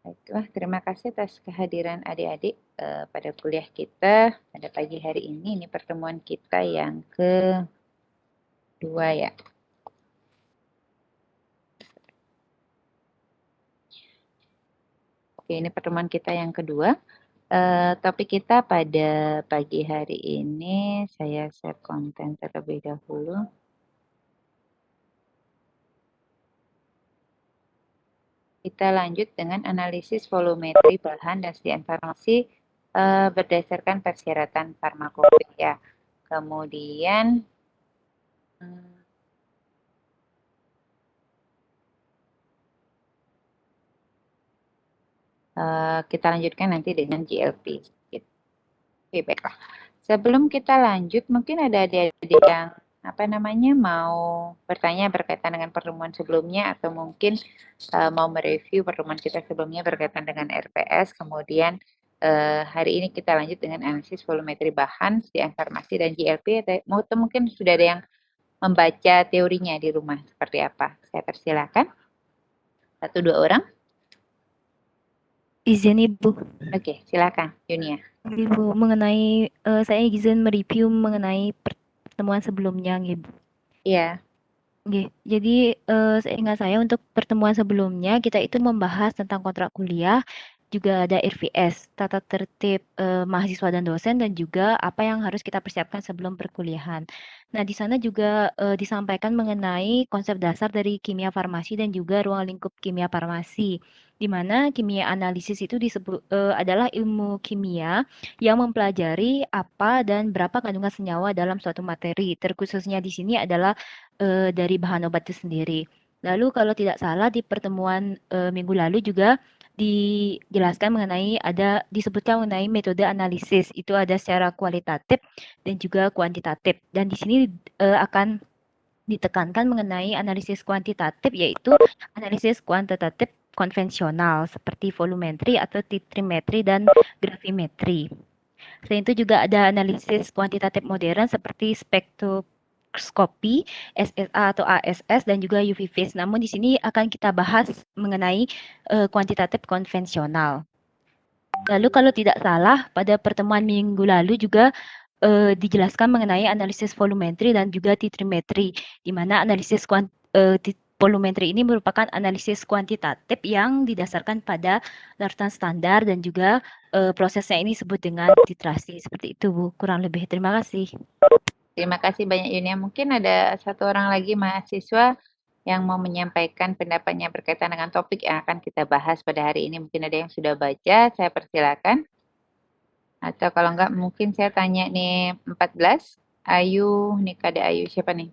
Baiklah, terima kasih atas kehadiran adik-adik pada kuliah kita pada pagi hari ini. Ini pertemuan kita yang kedua ya. Oke, ini pertemuan kita yang kedua. Topik kita pada pagi hari ini, saya share konten terlebih dahulu. Kita lanjut dengan analisis volumetri bahan dan sedia informasi berdasarkan persyaratan farmakopea. Kemudian kita lanjutkan nanti dengan GLP. Oke, baiklah. Sebelum kita lanjut, mungkin ada adik-adik yang mau bertanya berkaitan dengan pertemuan sebelumnya atau mungkin mau mereview pertemuan kita sebelumnya berkaitan dengan RPS. Kemudian hari ini kita lanjut dengan analisis volumetri bahan, sedia farmasi dan GLP. Atau mungkin sudah ada yang membaca teorinya di rumah seperti apa? Saya persilakan. 1-2 orang. Izin Ibu. Oke, silakan, Yunia. Ibu, saya izin mereview mengenai pertemuan sebelumnya, Ibu. Iya. Jadi seingat saya untuk pertemuan sebelumnya kita itu membahas tentang kontrak kuliah, juga ada RVS, tata tertib mahasiswa dan dosen, dan juga apa yang harus kita persiapkan sebelum perkuliahan. Nah, di sana juga disampaikan mengenai konsep dasar dari kimia farmasi dan juga ruang lingkup kimia farmasi, di mana kimia analisis itu adalah ilmu kimia yang mempelajari apa dan berapa kandungan senyawa dalam suatu materi. Terkhususnya di sini adalah dari bahan obat itu sendiri. Lalu kalau tidak salah di pertemuan minggu lalu juga disebutkan mengenai metode analisis. Itu ada secara kualitatif dan juga kuantitatif. Dan di sini akan ditekankan mengenai analisis kuantitatif, yaitu analisis kuantitatif konvensional seperti volumetri atau titrimetri dan gravimetri. Selain itu juga ada analisis kuantitatif modern seperti spektroskopi, SSA atau ASS, dan juga UV phase. Namun di sini akan kita bahas mengenai kuantitatif konvensional. Lalu kalau tidak salah pada pertemuan minggu lalu juga dijelaskan mengenai analisis volumetri dan juga titrimetri, di mana analisis volumetri ini merupakan analisis kuantitatif yang didasarkan pada larutan standar dan juga prosesnya ini disebut dengan titrasi. Seperti itu, Bu. Kurang lebih. Terima kasih. Terima kasih banyak Yunia. Mungkin ada satu orang lagi mahasiswa yang mau menyampaikan pendapatnya berkaitan dengan topik yang akan kita bahas pada hari ini. Mungkin ada yang sudah baca, saya persilakan. Atau kalau enggak, mungkin saya tanya nih 14. Ayu, nih Kade Ayu, siapa nih?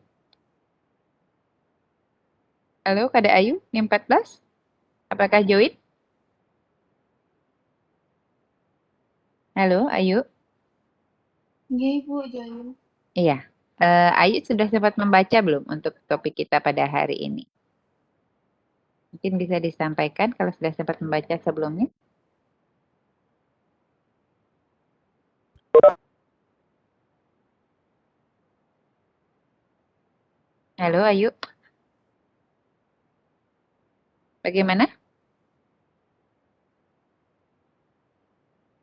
Halo Kade Ayu, nih 14. Apakah join? Halo Ayu. Iya Ibu, join. Iya. Ayu sudah sempat membaca belum untuk topik kita pada hari ini? Mungkin bisa disampaikan kalau sudah sempat membaca sebelumnya. Halo Ayu. Bagaimana?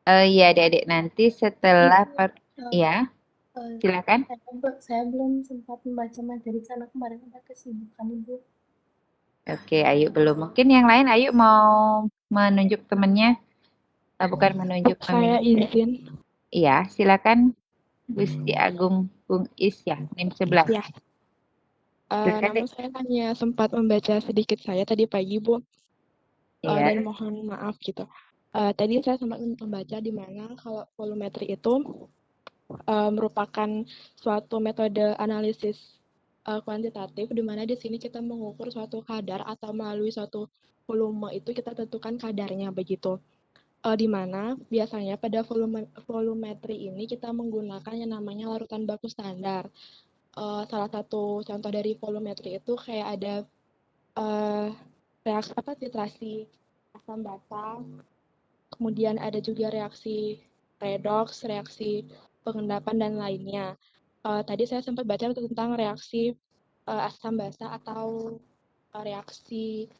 Iya adik-adik, nanti setelah ya, silakan. Saya belum sempat membaca materi karena kemarin ada kesibukan Ibu. Oke, Ayu belum. Mungkin yang lain Ayu mau menunjuk temannya, bukan menunjuk Saya izin. Iya, silakan Gusti Agung Bung Is ya, NIM 11. Ya. Namun saya hanya sempat membaca sedikit saya tadi pagi, Bu. Iya. Dan mohon maaf gitu. Tadi saya sempat membaca di mana kalau volumetri itu merupakan suatu metode analisis kuantitatif, di mana di sini kita mengukur suatu kadar atau melalui suatu volume itu kita tentukan kadarnya begitu. Di mana biasanya pada volumetri ini kita menggunakan yang namanya larutan baku standar. Salah satu contoh dari volumetri itu kayak ada reaksi titrasi asam bata, kemudian ada juga reaksi redox, reaksi pengendapan dan lainnya. Tadi saya sempat baca tentang reaksi asam basa atau reaksi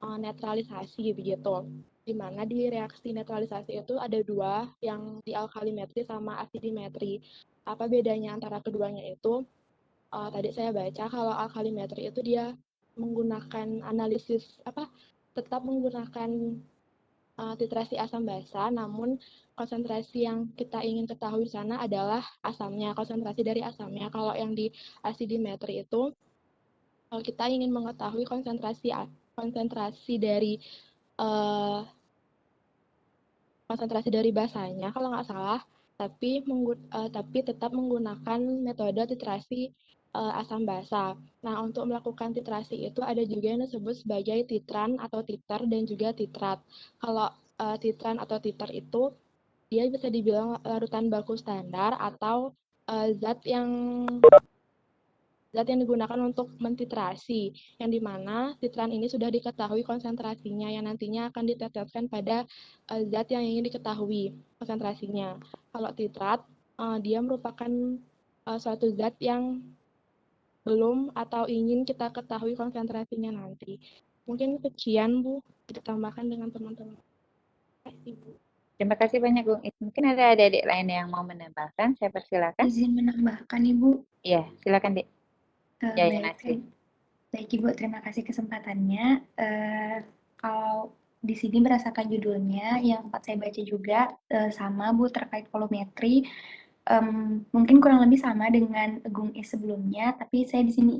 netralisasi begitu. Di mana di reaksi netralisasi itu ada dua, yang di alkalimetri sama asidimetri. Apa bedanya antara keduanya itu? Tadi saya baca kalau alkalimetri itu dia menggunakan analisis tetap menggunakan titrasi asam basa, namun konsentrasi yang kita ingin ketahui di sana adalah asamnya, konsentrasi dari asamnya. Kalau yang di asidimetri itu kita ingin mengetahui konsentrasi dari basanya kalau nggak salah, tapi tetap menggunakan metode titrasi asam basa. Nah, untuk melakukan titrasi itu ada juga yang disebut sebagai titran atau titer dan juga titrat. Kalau titran atau titer itu dia bisa dibilang larutan baku standar atau zat yang digunakan untuk mentitrasi, yang dimana titran ini sudah diketahui konsentrasinya yang nantinya akan diteteskan pada zat yang ingin diketahui konsentrasinya. Kalau titrat, dia merupakan suatu zat yang belum atau ingin kita ketahui konsentrasinya nanti. Mungkin sekian, Bu, ditambahkan dengan teman-teman. Terima kasih, Bu. Terima kasih banyak, Bung Is. Mungkin ada adik-adik lain yang mau menambahkan. Saya persilakan. Izin menambahkan Ibu. Iya, silakan, Dik. Ya, Baik, Nasri. baik Ibu, terima kasih kesempatannya. Kalau di sini berdasarkan judulnya, yang sempat saya baca juga sama Bu terkait volumetri. Mungkin kurang lebih sama dengan Gung Is sebelumnya, tapi saya di sini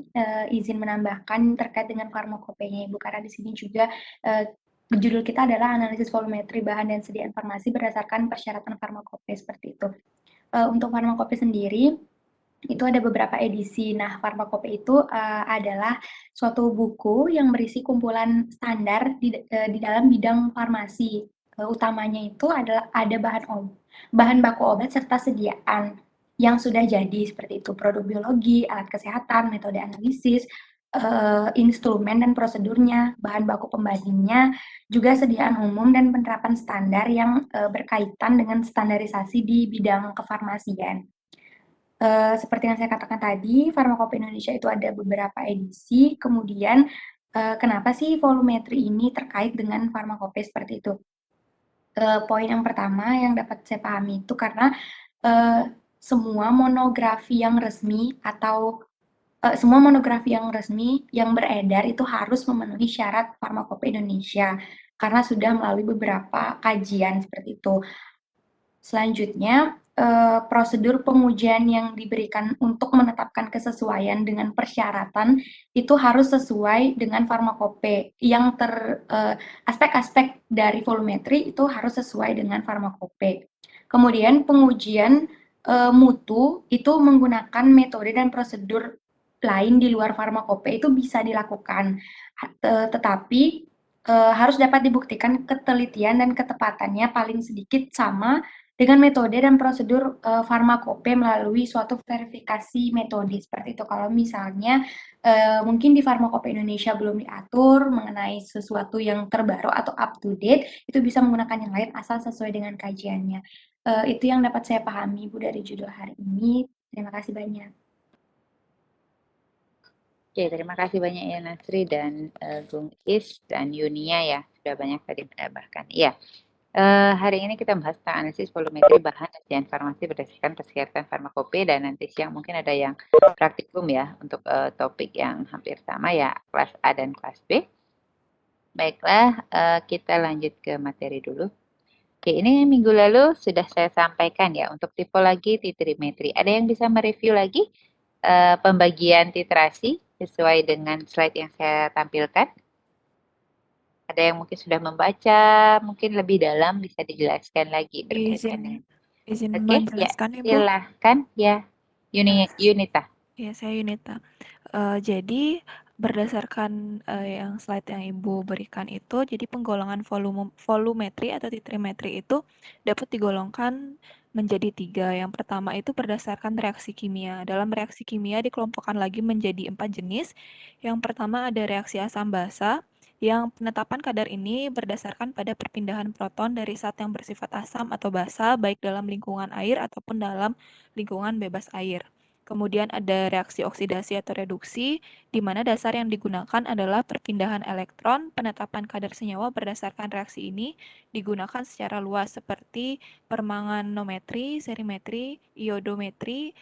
izin menambahkan terkait dengan farmakopenya Ibu, karena di sini juga judul kita adalah analisis volumetri bahan dan sedia informasi berdasarkan persyaratan farmakope seperti itu. Untuk farmakope sendiri, itu ada beberapa edisi. Nah, farmakope itu adalah suatu buku yang berisi kumpulan standar di dalam bidang farmasi. Utamanya itu adalah ada bahan baku obat serta sediaan yang sudah jadi seperti itu, produk biologi, alat kesehatan, metode analisis, instrumen dan prosedurnya, bahan baku pembandingnya, juga sediaan umum dan penerapan standar yang berkaitan dengan standarisasi di bidang kefarmasian. Seperti yang saya katakan tadi, Farmakope Indonesia itu ada beberapa edisi, kemudian kenapa sih volumetri ini terkait dengan farmakope seperti itu? Poin yang pertama yang dapat saya pahami itu karena semua monografi yang resmi atau semua monografi yang resmi yang beredar itu harus memenuhi syarat Farmakope Indonesia karena sudah melalui beberapa kajian seperti itu. Selanjutnya, prosedur pengujian yang diberikan untuk menetapkan kesesuaian dengan persyaratan itu harus sesuai dengan farmakope. Aspek-aspek dari volumetri itu harus sesuai dengan farmakope. Kemudian pengujian mutu itu menggunakan metode dan prosedur lain di luar farmakope itu bisa dilakukan, tetapi harus dapat dibuktikan ketelitian dan ketepatannya paling sedikit sama dengan metode dan prosedur farmakope melalui suatu verifikasi metode seperti itu. Kalau misalnya mungkin di Farmakope Indonesia belum diatur mengenai sesuatu yang terbaru atau up to date, itu bisa menggunakan yang lain asal sesuai dengan kajiannya. Itu yang dapat saya pahami Bu dari judul hari ini. Terima kasih banyak. Oke, terima kasih banyak ya Nasri dan Gung Is dan Yunia ya. Sudah banyak tadi menambahkan. Iya. Hari ini kita bahas tentang analisis volumetri bahan dan farmasi berdasarkan persyaratan farmakope, dan nanti siang mungkin ada yang praktikum ya untuk topik yang hampir sama ya, kelas A dan kelas B. Baiklah, kita lanjut ke materi dulu. Oke, ini minggu lalu sudah saya sampaikan ya untuk tipologi titrimetri. Ada yang bisa mereview lagi pembagian titrasi sesuai dengan slide yang saya tampilkan? Ada yang mungkin sudah membaca, mungkin lebih dalam bisa dijelaskan lagi berkaitan dengan. Izin Oke, ya, menjelaskan Ibu. silahkan ya, Yunita. Ya, saya Yunita. Jadi berdasarkan yang slide yang Ibu berikan itu, jadi penggolongan volumetri atau titrimetri itu dapat digolongkan menjadi 3. Yang pertama itu berdasarkan reaksi kimia. Dalam reaksi kimia dikelompokkan lagi menjadi 4 jenis. Yang pertama ada reaksi asam basa, yang penetapan kadar ini berdasarkan pada perpindahan proton dari zat yang bersifat asam atau basa, baik dalam lingkungan air ataupun dalam lingkungan bebas air. Kemudian ada reaksi oksidasi atau reduksi, di mana dasar yang digunakan adalah perpindahan elektron. Penetapan kadar senyawa berdasarkan reaksi ini digunakan secara luas seperti permanganometri, serimetri, iodometri,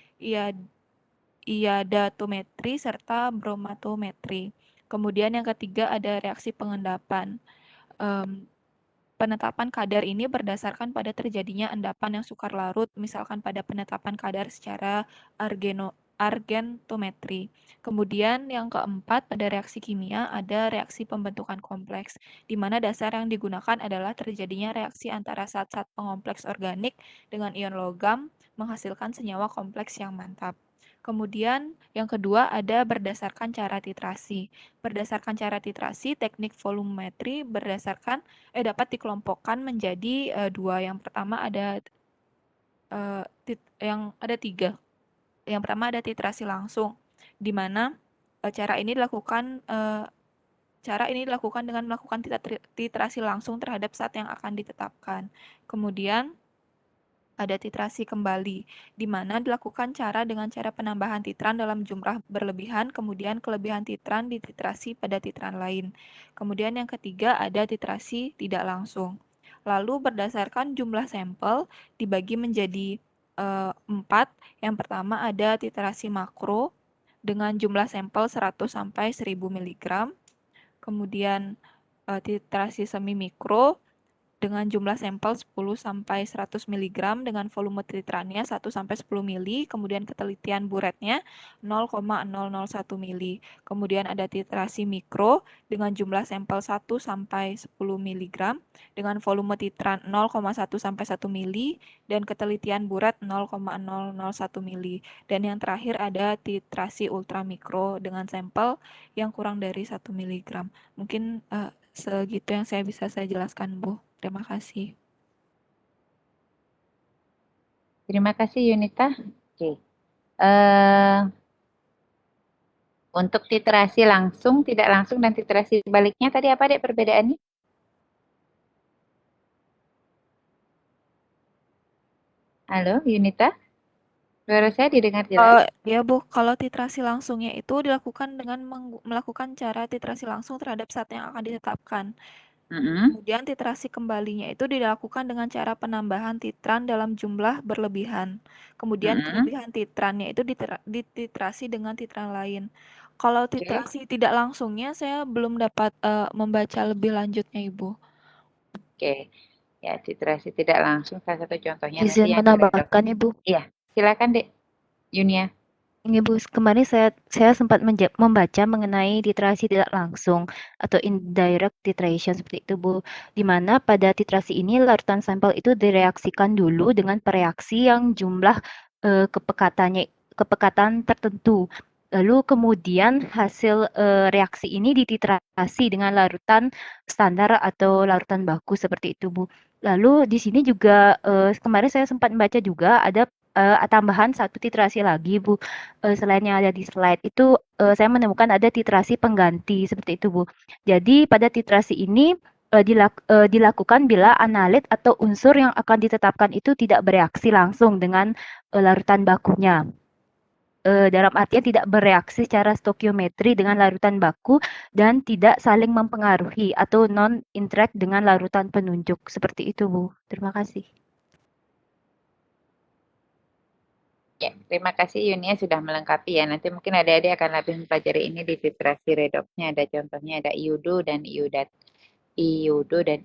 iodatometri, serta bromatometri. Kemudian yang ketiga ada reaksi pengendapan. Penetapan kadar ini berdasarkan pada terjadinya endapan yang sukar larut, misalkan pada penetapan kadar secara argentometri. Kemudian yang keempat, pada reaksi kimia ada reaksi pembentukan kompleks, di mana dasar yang digunakan adalah terjadinya reaksi antara zat-zat pengompleks organik dengan ion logam menghasilkan senyawa kompleks yang mantap. Kemudian yang kedua ada berdasarkan cara titrasi. Berdasarkan cara titrasi, teknik volumetri dapat dikelompokkan menjadi dua. Yang pertama ada tiga. Yang pertama ada titrasi langsung, di mana cara ini dilakukan dengan melakukan titrasi langsung terhadap zat yang akan ditetapkan. Kemudian ada titrasi kembali, di mana dilakukan dengan cara penambahan titran dalam jumlah berlebihan, kemudian kelebihan titran dititrasi pada titran lain. Kemudian yang ketiga ada titrasi tidak langsung. Lalu berdasarkan jumlah sampel dibagi menjadi 4. Yang pertama ada titrasi makro dengan jumlah sampel 100 sampai 1000 mg. Kemudian titrasi semi mikro dengan jumlah sampel 10 sampai 100 mg dengan volume titrannya 1 sampai 10 mili, kemudian ketelitian buretnya 0,001 mili. Kemudian ada titrasi mikro dengan jumlah sampel 1 sampai 10 mg dengan volume titran 0,1 sampai 1 mili dan ketelitian buret 0,001 mili. Dan yang terakhir ada titrasi ultramikro dengan sampel yang kurang dari 1 mg. Mungkin segitu yang bisa saya jelaskan, Bu. Terima kasih. Terima kasih Yunita. Oke. Untuk titrasi langsung, tidak langsung, dan titrasi baliknya tadi apa dek perbedaannya? Halo Yunita? Suara saya didengar jelas? Ya Bu, kalau titrasi langsungnya itu dilakukan dengan melakukan cara titrasi langsung terhadap zat yang akan ditetapkan. Kemudian titrasi kembalinya itu dilakukan dengan cara penambahan titran dalam jumlah berlebihan. Kemudian kelebihan titrannya itu dititrasi dengan titran lain. Kalau titrasi tidak langsungnya saya belum dapat membaca lebih lanjutnya Ibu. Oke. Ya, titrasi tidak langsung salah satu contohnya nanti Izin yang menambahkan Ibu. Iya, silakan Dek. Yunia. Ini Bu, kemarin saya sempat membaca mengenai titrasi tidak langsung atau indirect titration seperti itu Bu, di mana pada titrasi ini larutan sampel itu direaksikan dulu dengan pereaksi yang jumlah kepekatan tertentu. Lalu kemudian hasil reaksi ini dititrasi dengan larutan standar atau larutan baku seperti itu Bu. Lalu di sini juga kemarin saya sempat membaca juga ada tambahan satu titrasi lagi Bu. Selain yang ada di slide itu saya menemukan ada titrasi pengganti seperti itu Bu. Jadi pada titrasi ini dilakukan bila analit atau unsur yang akan ditetapkan itu tidak bereaksi langsung dengan larutan bakunya. Dalam artian tidak bereaksi secara stokiometri dengan larutan baku dan tidak saling mempengaruhi atau non-interact dengan larutan penunjuk. Seperti itu Bu. Terima kasih. Ya, terima kasih Yunia sudah melengkapi ya. Nanti mungkin adik-adik akan lebih mempelajari ini di titrasi redoxnya. Ada contohnya ada iodo dan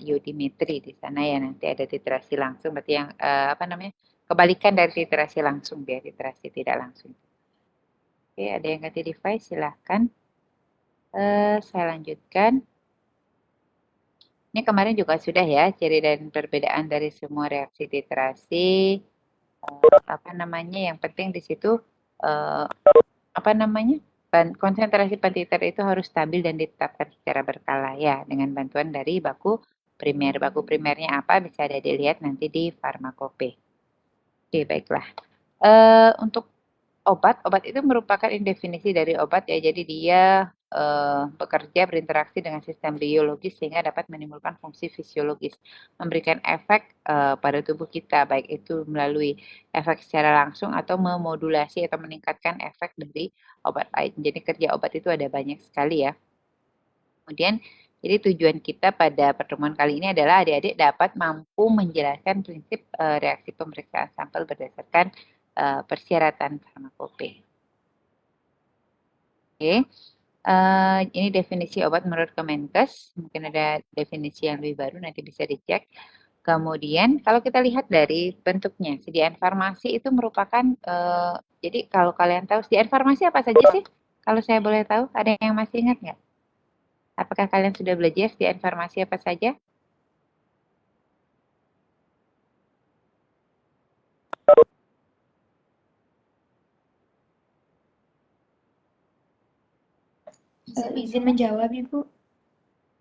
iodimetri di sana ya. Nanti ada titrasi langsung berarti yang kebalikan dari titrasi langsung biar titrasi tidak langsung. Oke, ada yang ganti device silahkan. Saya lanjutkan. Ini kemarin juga sudah ya ciri dan perbedaan dari semua reaksi titrasi. Yang penting di situ konsentrasi pentiter itu harus stabil dan ditetapkan secara berkala ya dengan bantuan dari baku primer. Baku primernya apa bisa ada dilihat nanti di farmakope. Oke, baiklah. Untuk obat itu merupakan definisi dari obat ya. Jadi dia bekerja berinteraksi dengan sistem biologis sehingga dapat menimbulkan fungsi fisiologis, memberikan efek pada tubuh kita, baik itu melalui efek secara langsung atau memodulasi atau meningkatkan efek dari obat lain. Jadi kerja obat itu ada banyak sekali ya. Kemudian, jadi tujuan kita pada pertemuan kali ini adalah adik-adik dapat mampu menjelaskan prinsip reaksi pemeriksaan sampel berdasarkan persyaratan farmakope. Oke, ini definisi obat menurut Kemenkes. Mungkin ada definisi yang lebih baru, nanti bisa dicek. Kemudian, kalau kita lihat dari bentuknya, sediaan farmasi itu merupakan, jadi kalau kalian tahu sediaan farmasi apa saja sih? Kalau saya boleh tahu, ada yang masih ingat nggak? Apakah kalian sudah belajar sediaan farmasi apa saja? Izin menjawab, Ibu.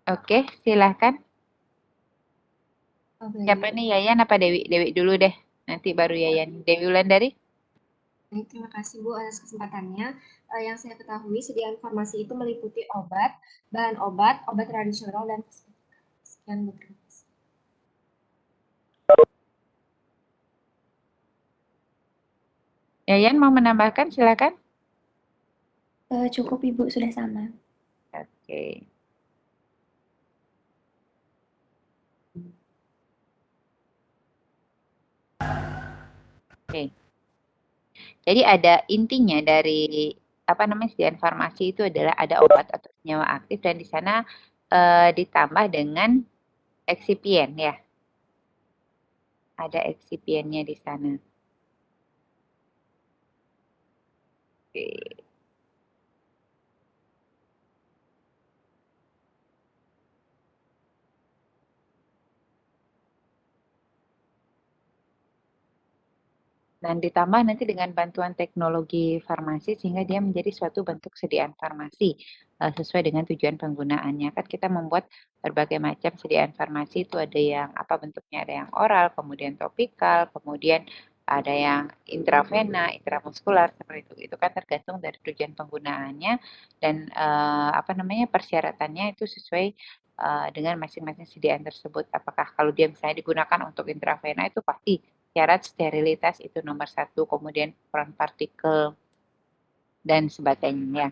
Oke, silahkan. Oh, baik. Siapa nih, Yayan apa Dewi? Dewi dulu deh, nanti baru Yayan. Dewi Wulandari? Baik, terima kasih Bu atas kesempatannya. Yang saya ketahui, sediaan farmasi itu meliputi obat, bahan obat, obat tradisional, dan kosmetika. Sekian Bu, terima kasih. Yayan mau menambahkan, silakan. Cukup Ibu, sudah sama. Oke. Oke. Jadi ada intinya dari apa namanya sediaan farmasi itu adalah ada obat atau senyawa aktif dan di sana ditambah dengan eksipien ya. Ada eksipiennya di sana. Oke. Dan ditambah nanti dengan bantuan teknologi farmasi sehingga dia menjadi suatu bentuk sediaan farmasi sesuai dengan tujuan penggunaannya. Kan kita membuat berbagai macam sediaan farmasi itu ada yang apa bentuknya, ada yang oral, kemudian topikal, kemudian ada yang intravena, intramuskular seperti itu. Itu kan tergantung dari tujuan penggunaannya dan apa namanya persyaratannya itu sesuai dengan masing-masing sediaan tersebut. Apakah kalau dia misalnya digunakan untuk intravena itu pasti syarat sterilitas itu nomor 1, kemudian ukuran partikel dan sebagainya.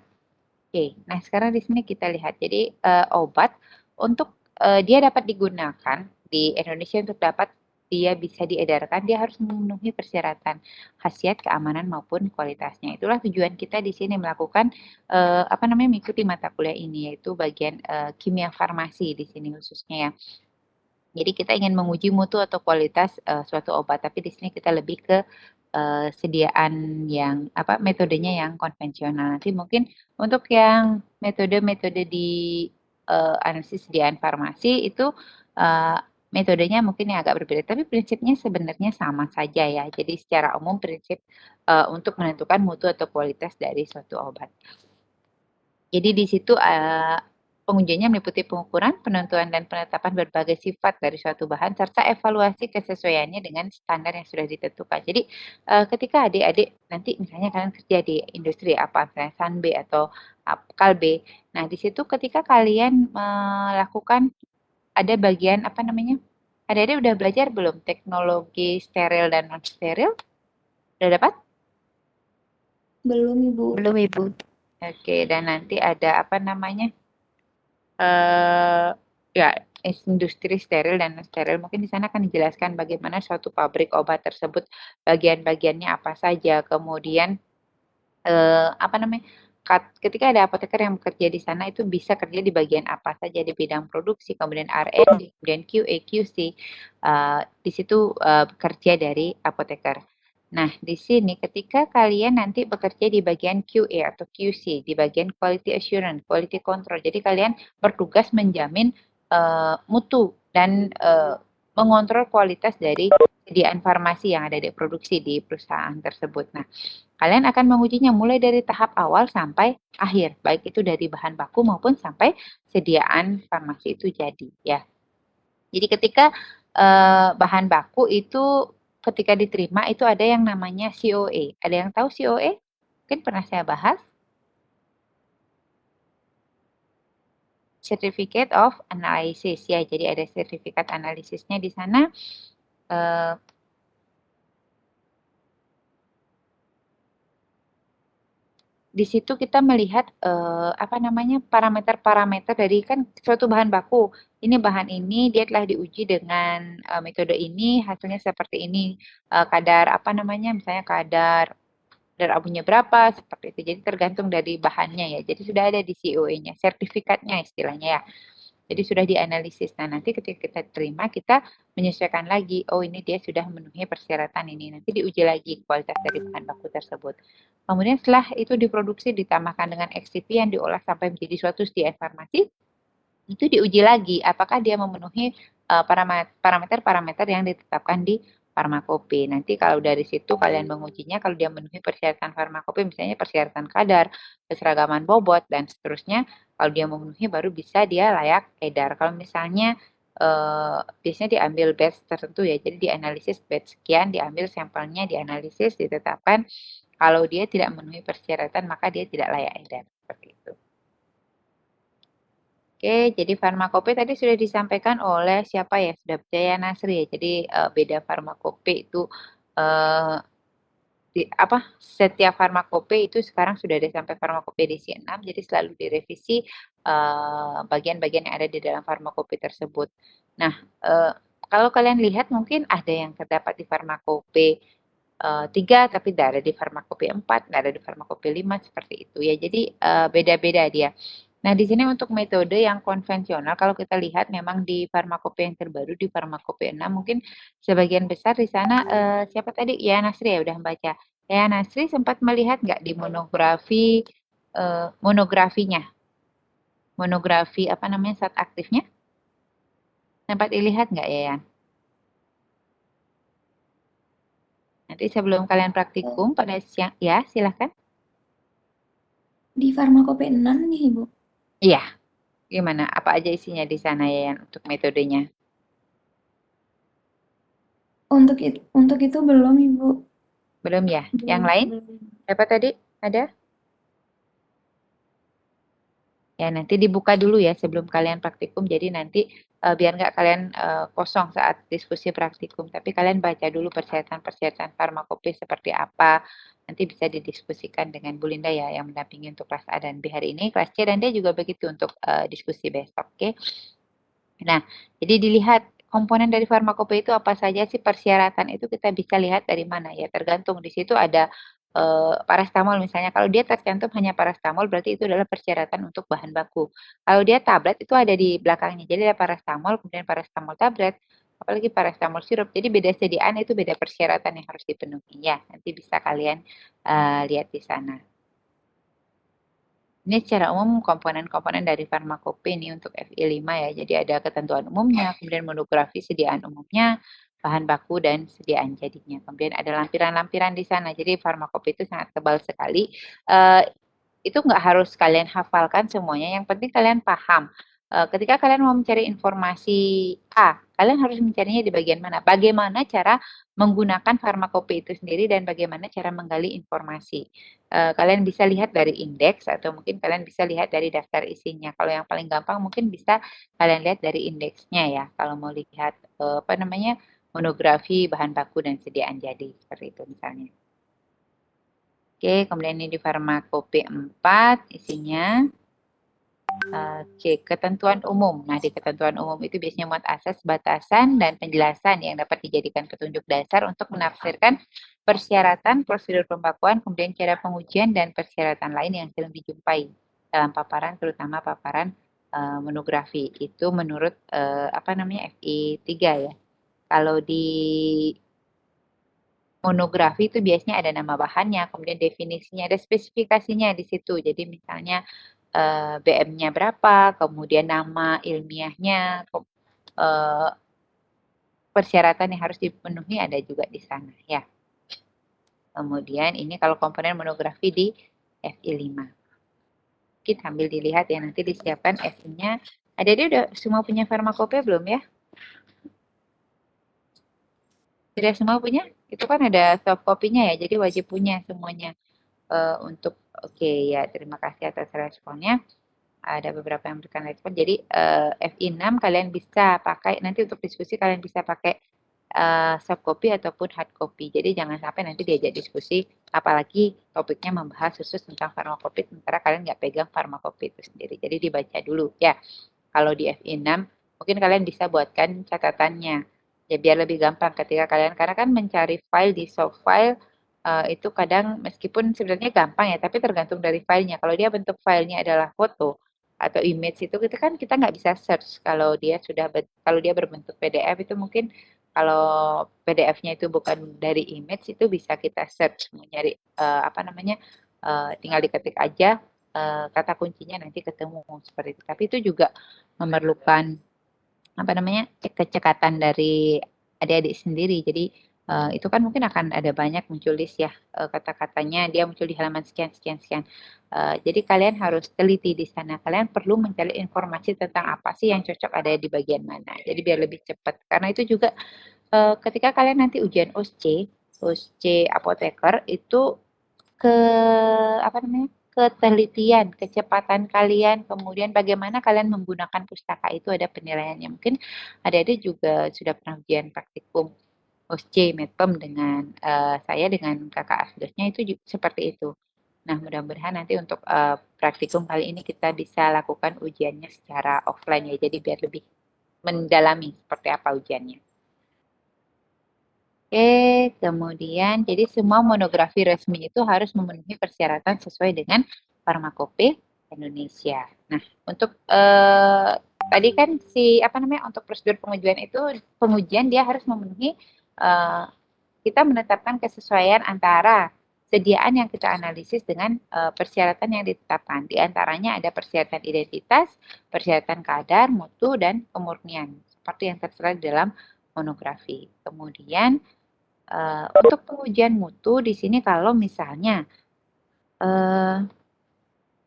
Oke, nah sekarang di sini kita lihat. Jadi obat untuk dia dapat digunakan di Indonesia untuk dapat dia bisa diedarkan, dia harus memenuhi persyaratan khasiat, keamanan maupun kualitasnya. Itulah tujuan kita di sini melakukan apa namanya mengikuti mata kuliah ini yaitu bagian kimia farmasi di sini khususnya ya. Jadi kita ingin menguji mutu atau kualitas suatu obat, tapi di sini kita lebih ke sediaan yang apa metodenya yang konvensional. Nanti mungkin untuk yang metode-metode di analisis sediaan farmasi itu metodenya mungkin yang agak berbeda, tapi prinsipnya sebenarnya sama saja ya. Jadi secara umum prinsip untuk menentukan mutu atau kualitas dari suatu obat. Jadi di situ pengujiannya meliputi pengukuran, penentuan, dan penetapan berbagai sifat dari suatu bahan, serta evaluasi kesesuaiannya dengan standar yang sudah ditentukan. Jadi, ketika adik-adik nanti misalnya kalian kerja di industri apa, misalnya Sanbe atau Kalbe, nah di situ ketika kalian melakukan ada bagian apa namanya, adik-adik udah belajar belum teknologi steril dan non steril? Udah dapat? Belum Ibu. Belum Ibu. Oke, dan nanti ada apa namanya? Ya industri steril dan non steril mungkin di sana akan dijelaskan bagaimana suatu pabrik obat tersebut bagian-bagiannya apa saja kemudian apa namanya ketika ada apoteker yang bekerja di sana itu bisa kerja di bagian apa saja di bidang produksi kemudian R&D kemudian QA QC di situ bekerja dari apoteker. Nah, di sini ketika kalian nanti bekerja di bagian QA atau QC, di bagian quality assurance, quality control. Jadi kalian bertugas menjamin mutu dan mengontrol kualitas dari sediaan farmasi yang ada di produksi di perusahaan tersebut. Nah, kalian akan mengujinya mulai dari tahap awal sampai akhir, baik itu dari bahan baku maupun sampai sediaan farmasi itu jadi, ya. Jadi ketika bahan baku itu ketika diterima itu ada yang namanya COA. Ada yang tahu COA? Mungkin pernah saya bahas. Certificate of Analysis ya. Jadi ada sertifikat analisisnya di sana. Di situ kita melihat apa namanya parameter-parameter dari kan suatu bahan baku. Ini bahan ini dia telah diuji dengan metode ini, hasilnya seperti ini. Kadar apa namanya, misalnya kadar abunya berapa, seperti itu. Jadi tergantung dari bahannya ya. Jadi sudah ada di COE-nya, sertifikatnya istilahnya ya. Jadi sudah dianalisis. Nah, nanti ketika kita terima, kita menyesuaikan lagi. Oh, ini dia sudah memenuhi persyaratan ini. Nanti diuji lagi kualitas dari bahan baku tersebut. Kemudian setelah itu diproduksi, ditambahkan dengan XCP yang diolah sampai menjadi suatu sediaan farmasi, itu diuji lagi apakah dia memenuhi parameter-parameter yang ditetapkan di farmakope. Nanti kalau dari situ kalian mengujinya, kalau dia memenuhi persyaratan farmakope, misalnya persyaratan kadar, keseragaman bobot, dan seterusnya, kalau dia memenuhi baru bisa dia layak edar. Kalau misalnya biasanya diambil batch tertentu ya, jadi dianalisis batch sekian, diambil sampelnya, dianalisis, ditetapkan. Kalau dia tidak memenuhi persyaratan, maka dia tidak layak edar. Seperti itu. Oke, jadi farmakope tadi sudah disampaikan oleh siapa ya? Sudah Jaya Nasri ya. Jadi beda farmakope itu setiap farmakope itu sekarang sudah ada sampai farmakope edisi 6, jadi selalu direvisi bagian-bagian yang ada di dalam farmakope tersebut. Nah, kalau kalian lihat mungkin ada yang terdapat di farmakope 3 tapi tidak ada di farmakope 4, tidak ada di farmakope 5 seperti itu ya. Jadi beda-beda dia. Nah, di sini untuk metode yang konvensional, kalau kita lihat memang di farmakope yang terbaru, di farmakope 6, mungkin sebagian besar di sana, siapa tadi? Ya Nasri ya, udah baca. Ya Nasri sempat melihat nggak di monografinya? Monografi apa namanya, zat aktifnya? Sempat dilihat nggak ya? Nanti sebelum kalian praktikum pada siang, ya silahkan. Di farmakope 6 nih, Ibu. Iya. Gimana? Apa aja isinya di sana ya untuk metodenya? Untuk itu belum, Ibu. Belum ya? Yang lain? Apa tadi? Ada? Ya, nanti dibuka dulu ya sebelum kalian praktikum. Jadi nanti biar nggak kalian kosong saat diskusi praktikum. Tapi kalian baca dulu persyaratan-persyaratan farmakope seperti apa. Nanti bisa didiskusikan dengan Bu Linda ya yang mendampingi untuk kelas A dan B hari ini. Kelas C dan D juga begitu untuk diskusi besok. Oke. Nah, jadi dilihat komponen dari farmakope itu apa saja sih, persyaratan itu kita bisa lihat dari mana ya, tergantung di situ ada paracetamol misalnya, kalau dia tercantum hanya paracetamol berarti itu adalah persyaratan untuk bahan baku. Kalau dia tablet itu ada di belakangnya, jadi ada paracetamol, kemudian paracetamol tablet, apalagi paracetamol sirup, jadi beda sediaan itu beda persyaratan yang harus dipenuhi ya, nanti bisa kalian lihat di sana. Ini secara umum komponen-komponen dari farmakope ini untuk FI5 ya. Jadi ada ketentuan umumnya, kemudian monografi sediaan umumnya, bahan baku dan sediaan jadinya. Kemudian ada lampiran-lampiran di sana. Jadi farmakope itu sangat tebal sekali. Itu nggak harus kalian hafalkan semuanya. Yang penting kalian paham. Ketika kalian mau mencari informasi A, kalian harus mencarinya di bagian mana? Bagaimana cara menggunakan farmakope itu sendiri dan bagaimana cara menggali informasi. Kalian bisa lihat dari indeks atau mungkin kalian bisa lihat dari daftar isinya. Kalau yang paling gampang mungkin bisa kalian lihat dari indeksnya ya. Kalau mau lihat apa namanya monografi bahan baku dan sediaan jadi seperti itu misalnya. Oke, kemudian ini di farmakope 4 isinya. Oke, ketentuan umum. Nah, di ketentuan umum itu biasanya muat asas, batasan, dan penjelasan yang dapat dijadikan petunjuk dasar untuk menafsirkan persyaratan, prosedur pembakuan, kemudian cara pengujian, dan persyaratan lain yang sering dijumpai dalam paparan, terutama paparan monografi. Itu menurut apa namanya FI3 ya. Kalau di monografi itu biasanya ada nama bahannya, kemudian definisinya, ada spesifikasinya di situ. Jadi misalnya BM-nya berapa, kemudian nama ilmiahnya, persyaratan yang harus dipenuhi ada juga di sana ya. Kemudian ini kalau komponen monografi di FI5. Mungkin sambil dilihat ya nanti disiapkan FI-nya. Adik-adik udah semua punya farmakope belum ya? Sudah semua punya? Itu kan ada soft copy-nya ya, jadi wajib punya semuanya. Oke ya, terima kasih atas responnya. Ada beberapa yang memberikan respon. Jadi FI6 kalian bisa pakai, nanti untuk diskusi kalian bisa pakai soft copy ataupun hard copy. Jadi jangan sampai nanti diajak diskusi, apalagi topiknya membahas khusus tentang farmakope, sementara kalian nggak pegang farmakope itu sendiri. Jadi dibaca dulu ya. Kalau di FI6 mungkin kalian bisa buatkan catatannya. Ya biar lebih gampang ketika kalian, karena kan mencari file di soft file itu kadang meskipun sebenarnya gampang ya, tapi tergantung dari filenya. Kalau dia bentuk filenya adalah foto atau image itu kan kita nggak bisa search. Kalau dia kalau dia berbentuk PDF itu mungkin kalau PDF-nya itu bukan dari image itu bisa kita search, mencari apa namanya, tinggal diketik aja kata kuncinya nanti ketemu seperti itu. Tapi itu juga memerlukan apa namanya, kecekatan dari adik-adik sendiri. Jadi itu kan mungkin akan ada banyak muncul list ya kata-katanya, dia muncul di halaman sekian sekian sekian. Jadi kalian harus teliti di sana. Kalian perlu mencari informasi tentang apa sih yang cocok ada di bagian mana. Jadi biar lebih cepat. Karena itu juga ketika kalian nanti ujian OSC apoteker itu ke apa namanya, ketelitian, kecepatan kalian, kemudian bagaimana kalian menggunakan pustaka itu ada penilaiannya. Mungkin adik-adik juga sudah pernah ujian praktikum OSCE Medpem dengan saya dengan kakak asdosnya itu seperti itu. Nah, mudah-mudahan nanti untuk praktikum kali ini kita bisa lakukan ujiannya secara offline ya, jadi biar lebih mendalami seperti apa ujiannya. Oke, kemudian jadi semua monografi resmi itu harus memenuhi persyaratan sesuai dengan Farmakope Indonesia. Nah, untuk tadi kan apa namanya, untuk prosedur pengujian dia harus memenuhi kita menetapkan kesesuaian antara sediaan yang kita analisis dengan persyaratan yang ditetapkan. Di antaranya ada persyaratan identitas, persyaratan kadar, mutu, dan kemurnian. Seperti yang tertera di dalam monografi. Kemudian untuk pengujian mutu di sini kalau misalnya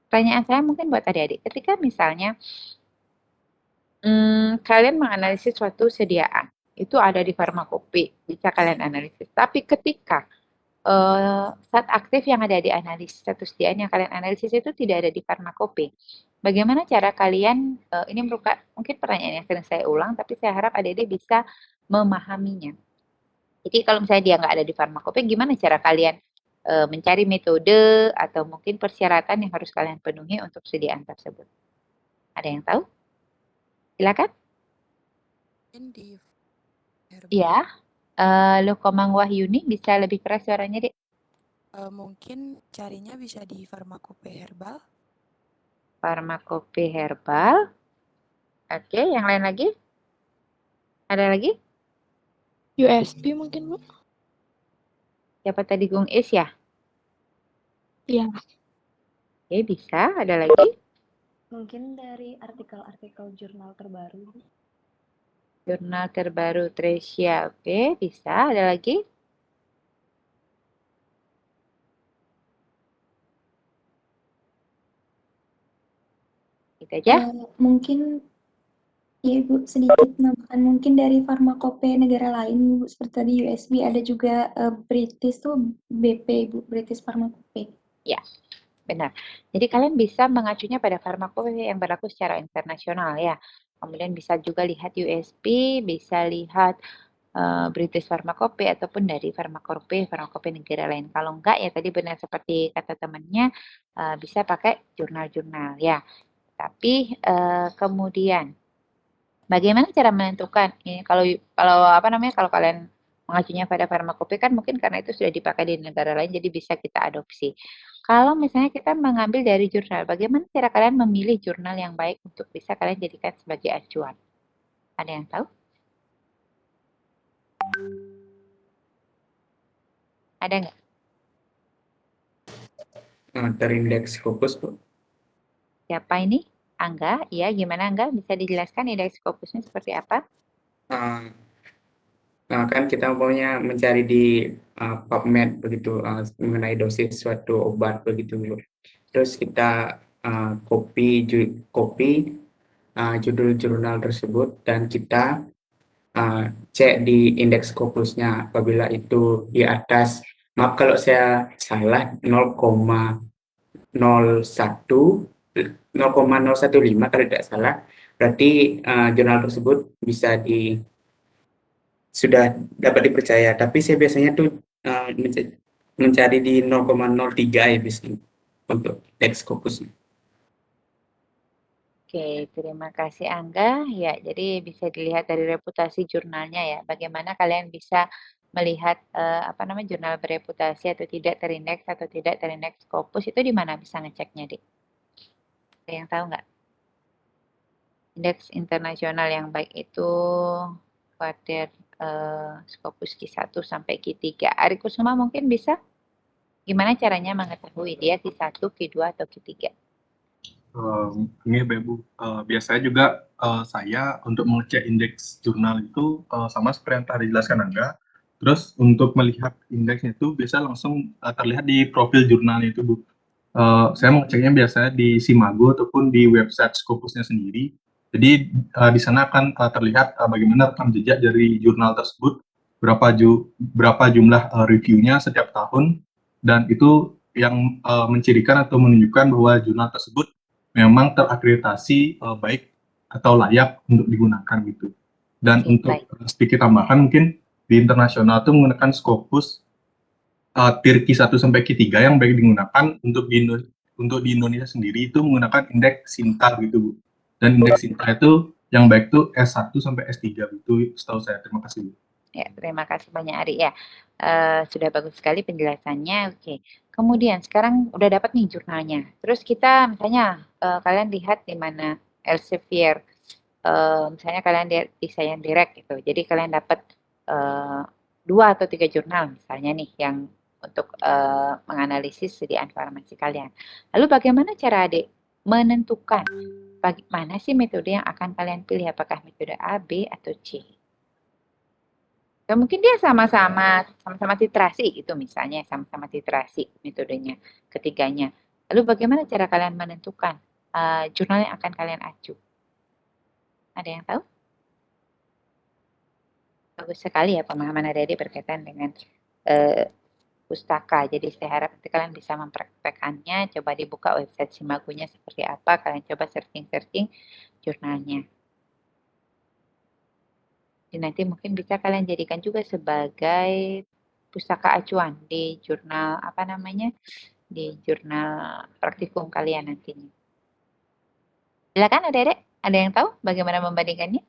pertanyaan saya mungkin buat adik-adik, ketika misalnya kalian menganalisis suatu sediaan, itu ada di Farmakope, bisa kalian analisis. Tapi ketika saat aktif yang ada di analisis satu sediaan yang kalian analisis itu tidak ada di Farmakope, bagaimana cara kalian, ini merupakan mungkin pertanyaan yang sering saya ulang, tapi saya harap adik-adik bisa memahaminya. Jadi kalau misalnya dia nggak ada di Farmakope, gimana cara kalian mencari metode atau mungkin persyaratan yang harus kalian penuhi untuk sediaan tersebut? Ada yang tahu? Silakan. Di Iya. Lokomang Wahyuni bisa lebih keras suaranya, Dek. mungkin carinya bisa di Farmakope Herbal. Farmakope Herbal. Oke, yang lain lagi? Ada lagi? USB mungkin, Bu? Siapa tadi, Gung Is ya? Iya. Oke, bisa. Ada lagi? Mungkin dari artikel-artikel jurnal terbaru. Jurnal terbaru Tresia. Oke, bisa. Ada lagi? Itu aja. Mungkin ya Ibu sedikit menambahkan mungkin dari Farmakope negara lain Ibu, seperti tadi USB ada juga British tuh BP Ibu, British Farmakope. Ya, benar. Jadi kalian bisa mengacunya pada Farmakope yang berlaku secara internasional ya. Kemudian bisa juga lihat USP, bisa lihat British Farmakope ataupun dari Farmakope negara lain. Kalau enggak ya tadi benar seperti kata temannya bisa pakai jurnal-jurnal ya. Tapi kemudian bagaimana cara menentukan ini kalau apa namanya, kalau kalian mengacunya pada Farmakope kan mungkin karena itu sudah dipakai di negara lain jadi bisa kita adopsi. Kalau misalnya kita mengambil dari jurnal, bagaimana cara kalian memilih jurnal yang baik untuk bisa kalian jadikan sebagai acuan? Ada yang tahu? Ada nggak? Dari indeks Scopus, Bu. Siapa ini? Angga, ya gimana Angga? Bisa dijelaskan indeks Scopusnya seperti apa? Nah, kan kita maunya mencari di PubMed begitu mengenai dosis suatu obat begitu, Bu. Terus kita copy judul jurnal tersebut dan kita cek di indeks Scopusnya. Apabila itu di atas, maaf kalau saya salah, 0,01 0,015 kalau tidak salah, berarti jurnal tersebut sudah dapat dipercaya. Tapi saya biasanya tuh mencari di 0,03 ya biasanya untuk teks Scopus. Oke, terima kasih Angga. Ya, jadi bisa dilihat dari reputasi jurnalnya ya. Bagaimana kalian bisa melihat jurnal bereputasi atau tidak terindeks Scopus itu di mana bisa ngeceknya, Dik? Ada yang tahu nggak? Indeks internasional yang baik itu kuartil Scopus Q1 sampai Q3. Ari Kusuma mungkin bisa? Gimana caranya mengetahui dia Q1, Q2 atau Q3? Ini Bu, biasanya juga saya untuk mengecek indeks jurnal itu sama seperti yang tadi dijelaskan Angga. Terus untuk melihat indeksnya itu biasa langsung terlihat di profil jurnalnya itu Bu. Saya mengeceknya biasanya di Simago ataupun di website Scopusnya sendiri. Jadi di sana akan terlihat bagaimana rekam jejak dari jurnal tersebut, berapa jumlah reviewnya setiap tahun, dan itu yang mencirikan atau menunjukkan bahwa jurnal tersebut memang terakreditasi baik atau layak untuk digunakan gitu. Dan untuk sedikit tambahan mungkin di internasional itu menggunakan Scopus tier Q1 sampai Q3 yang baik digunakan untuk di Indonesia sendiri itu menggunakan indeks Sinta gitu Bu. Dan indeks Sinta itu yang baik itu S1 sampai S3 itu setahu saya. Terima kasih Bu. Ya, terima kasih banyak Ari ya. Sudah bagus sekali penjelasannya. Oke. Kemudian sekarang udah dapat nih jurnalnya. Terus kita misalnya kalian lihat di mana Elsevier, misalnya kalian lihat di Science Direct gitu. Jadi kalian dapat 2 atau 3 jurnal misalnya nih yang untuk menganalisis sediaan farmasi kalian. Lalu bagaimana cara adik menentukan bagaimana sih metode yang akan kalian pilih? Apakah metode A, B, atau C? Ya mungkin dia sama-sama titrasi gitu misalnya, sama-sama titrasi metodenya ketiganya. Lalu bagaimana cara kalian menentukan jurnal yang akan kalian acu? Ada yang tahu? Bagus sekali ya pemahaman adik-adik berkaitan dengan pustaka. Jadi saya harap nanti kalian bisa mempraktekannya. Coba dibuka website Simagunya seperti apa. Kalian coba searching-searching jurnalnya. Jadi nanti mungkin bisa kalian jadikan juga sebagai pustaka acuan di jurnal di jurnal praktikum kalian nantinya. Silakan adik-adik, ada yang tahu bagaimana membandingkannya?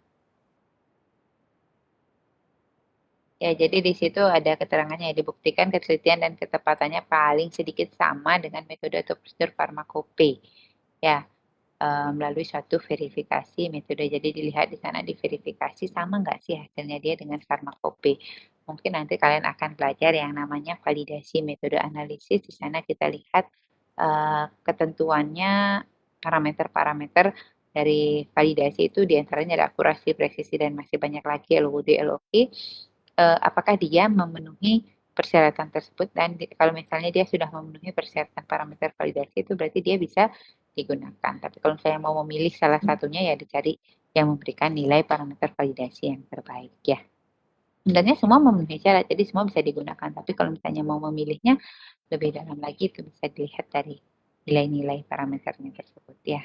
Ya, jadi di situ ada keterangannya ya, dibuktikan ketelitian dan ketepatannya paling sedikit sama dengan metode atau prosedur farmakope. Ya, melalui suatu verifikasi metode. Jadi dilihat di sana diverifikasi sama nggak sih hasilnya dia dengan farmakope. Mungkin nanti kalian akan belajar yang namanya validasi metode analisis. Di sana kita lihat ketentuannya, parameter-parameter dari validasi itu diantaranya ada akurasi, presisi, dan masih banyak lagi LOD, LOP. Apakah dia memenuhi persyaratan tersebut dan kalau misalnya dia sudah memenuhi persyaratan parameter validasi itu berarti dia bisa digunakan. Tapi kalau saya mau memilih salah satunya ya dicari yang memberikan nilai parameter validasi yang terbaik ya. Sebenarnya semua memenuhi syarat, jadi semua bisa digunakan. Tapi kalau misalnya mau memilihnya lebih dalam lagi itu bisa dilihat dari nilai-nilai parameternya tersebut ya.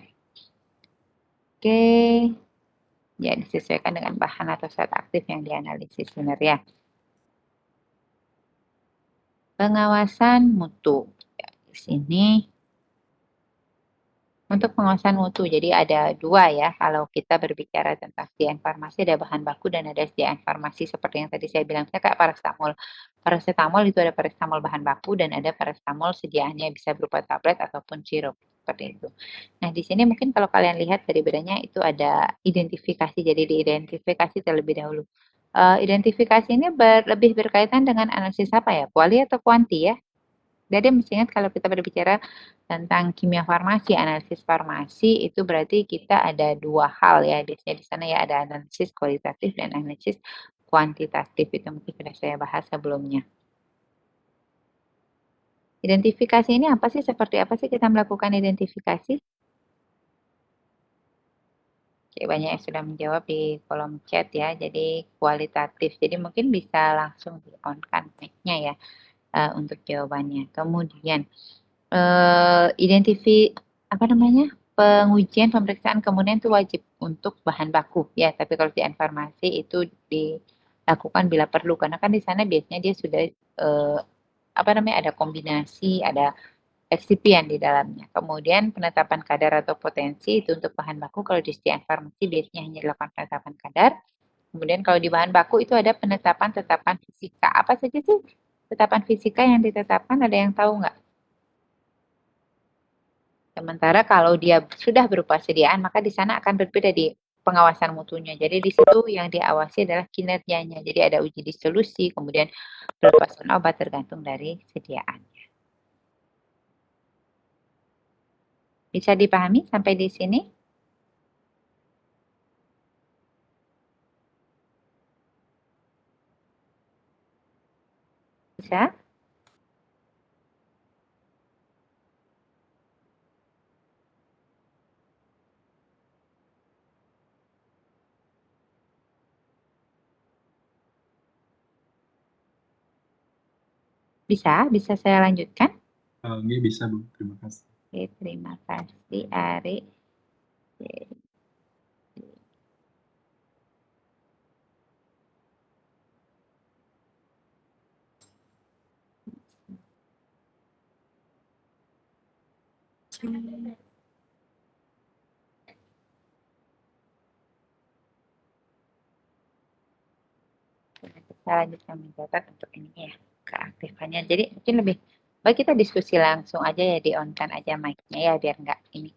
Oke, ya disesuaikan dengan bahan atau zat aktif yang dianalisis benar ya. Pengawasan mutu. Ya, di sini untuk pengawasan mutu, jadi ada 2 ya. Kalau kita berbicara tentang sediaan farmasi, ada bahan baku dan ada sediaan farmasi seperti yang tadi saya bilang, kayak paracetamol. Paracetamol itu ada paracetamol bahan baku dan ada paracetamol sediaannya bisa berupa tablet ataupun sirup seperti itu. Nah, di sini mungkin kalau kalian lihat dari bedanya itu ada identifikasi, jadi diidentifikasi terlebih dahulu. Identifikasi ini lebih berkaitan dengan analisis apa ya? Kuali atau kuanti ya? Jadi mesti ingat kalau kita berbicara tentang kimia farmasi, analisis farmasi itu berarti kita ada 2 hal ya biasanya di sana ya, ada analisis kualitatif dan analisis kuantitatif, itu mungkin sudah saya bahas sebelumnya. Identifikasi ini apa sih, seperti apa sih kita melakukan identifikasi? Oke, banyak yang sudah menjawab di kolom chat ya, jadi kualitatif, jadi mungkin bisa langsung di-on-kan mic-nya ya untuk jawabannya. Kemudian pengujian pemeriksaan kemurnian itu wajib untuk bahan baku ya, tapi kalau di farmasi itu dilakukan bila perlu karena kan di sana biasanya dia sudah ada kombinasi, ada excipients di dalamnya. Kemudian penetapan kadar atau potensi itu untuk bahan baku kalau di farmasi biasanya hanya dilakukan penetapan kadar. Kemudian kalau di bahan baku itu ada penetapan fisika. Apa saja sih tetapan fisika yang ditetapkan? Ada yang tahu nggak? Sementara kalau dia sudah berupa sediaan, maka di sana akan berbeda di pengawasan mutunya. Jadi di situ yang diawasi adalah kinerjanya. Jadi ada uji disolusi, kemudian pelepasan obat tergantung dari sediaannya. Bisa dipahami sampai di sini? Bisa? Bisa saya lanjutkan? Ini bisa Bu, terima kasih. Oke, terima kasih Ari. Oke. Saya lanjutkan mencatat untuk ini ya, keaktifannya. Jadi mungkin lebih baik kita diskusi langsung aja ya, di on kan aja mic-nya ya biar nggak ini.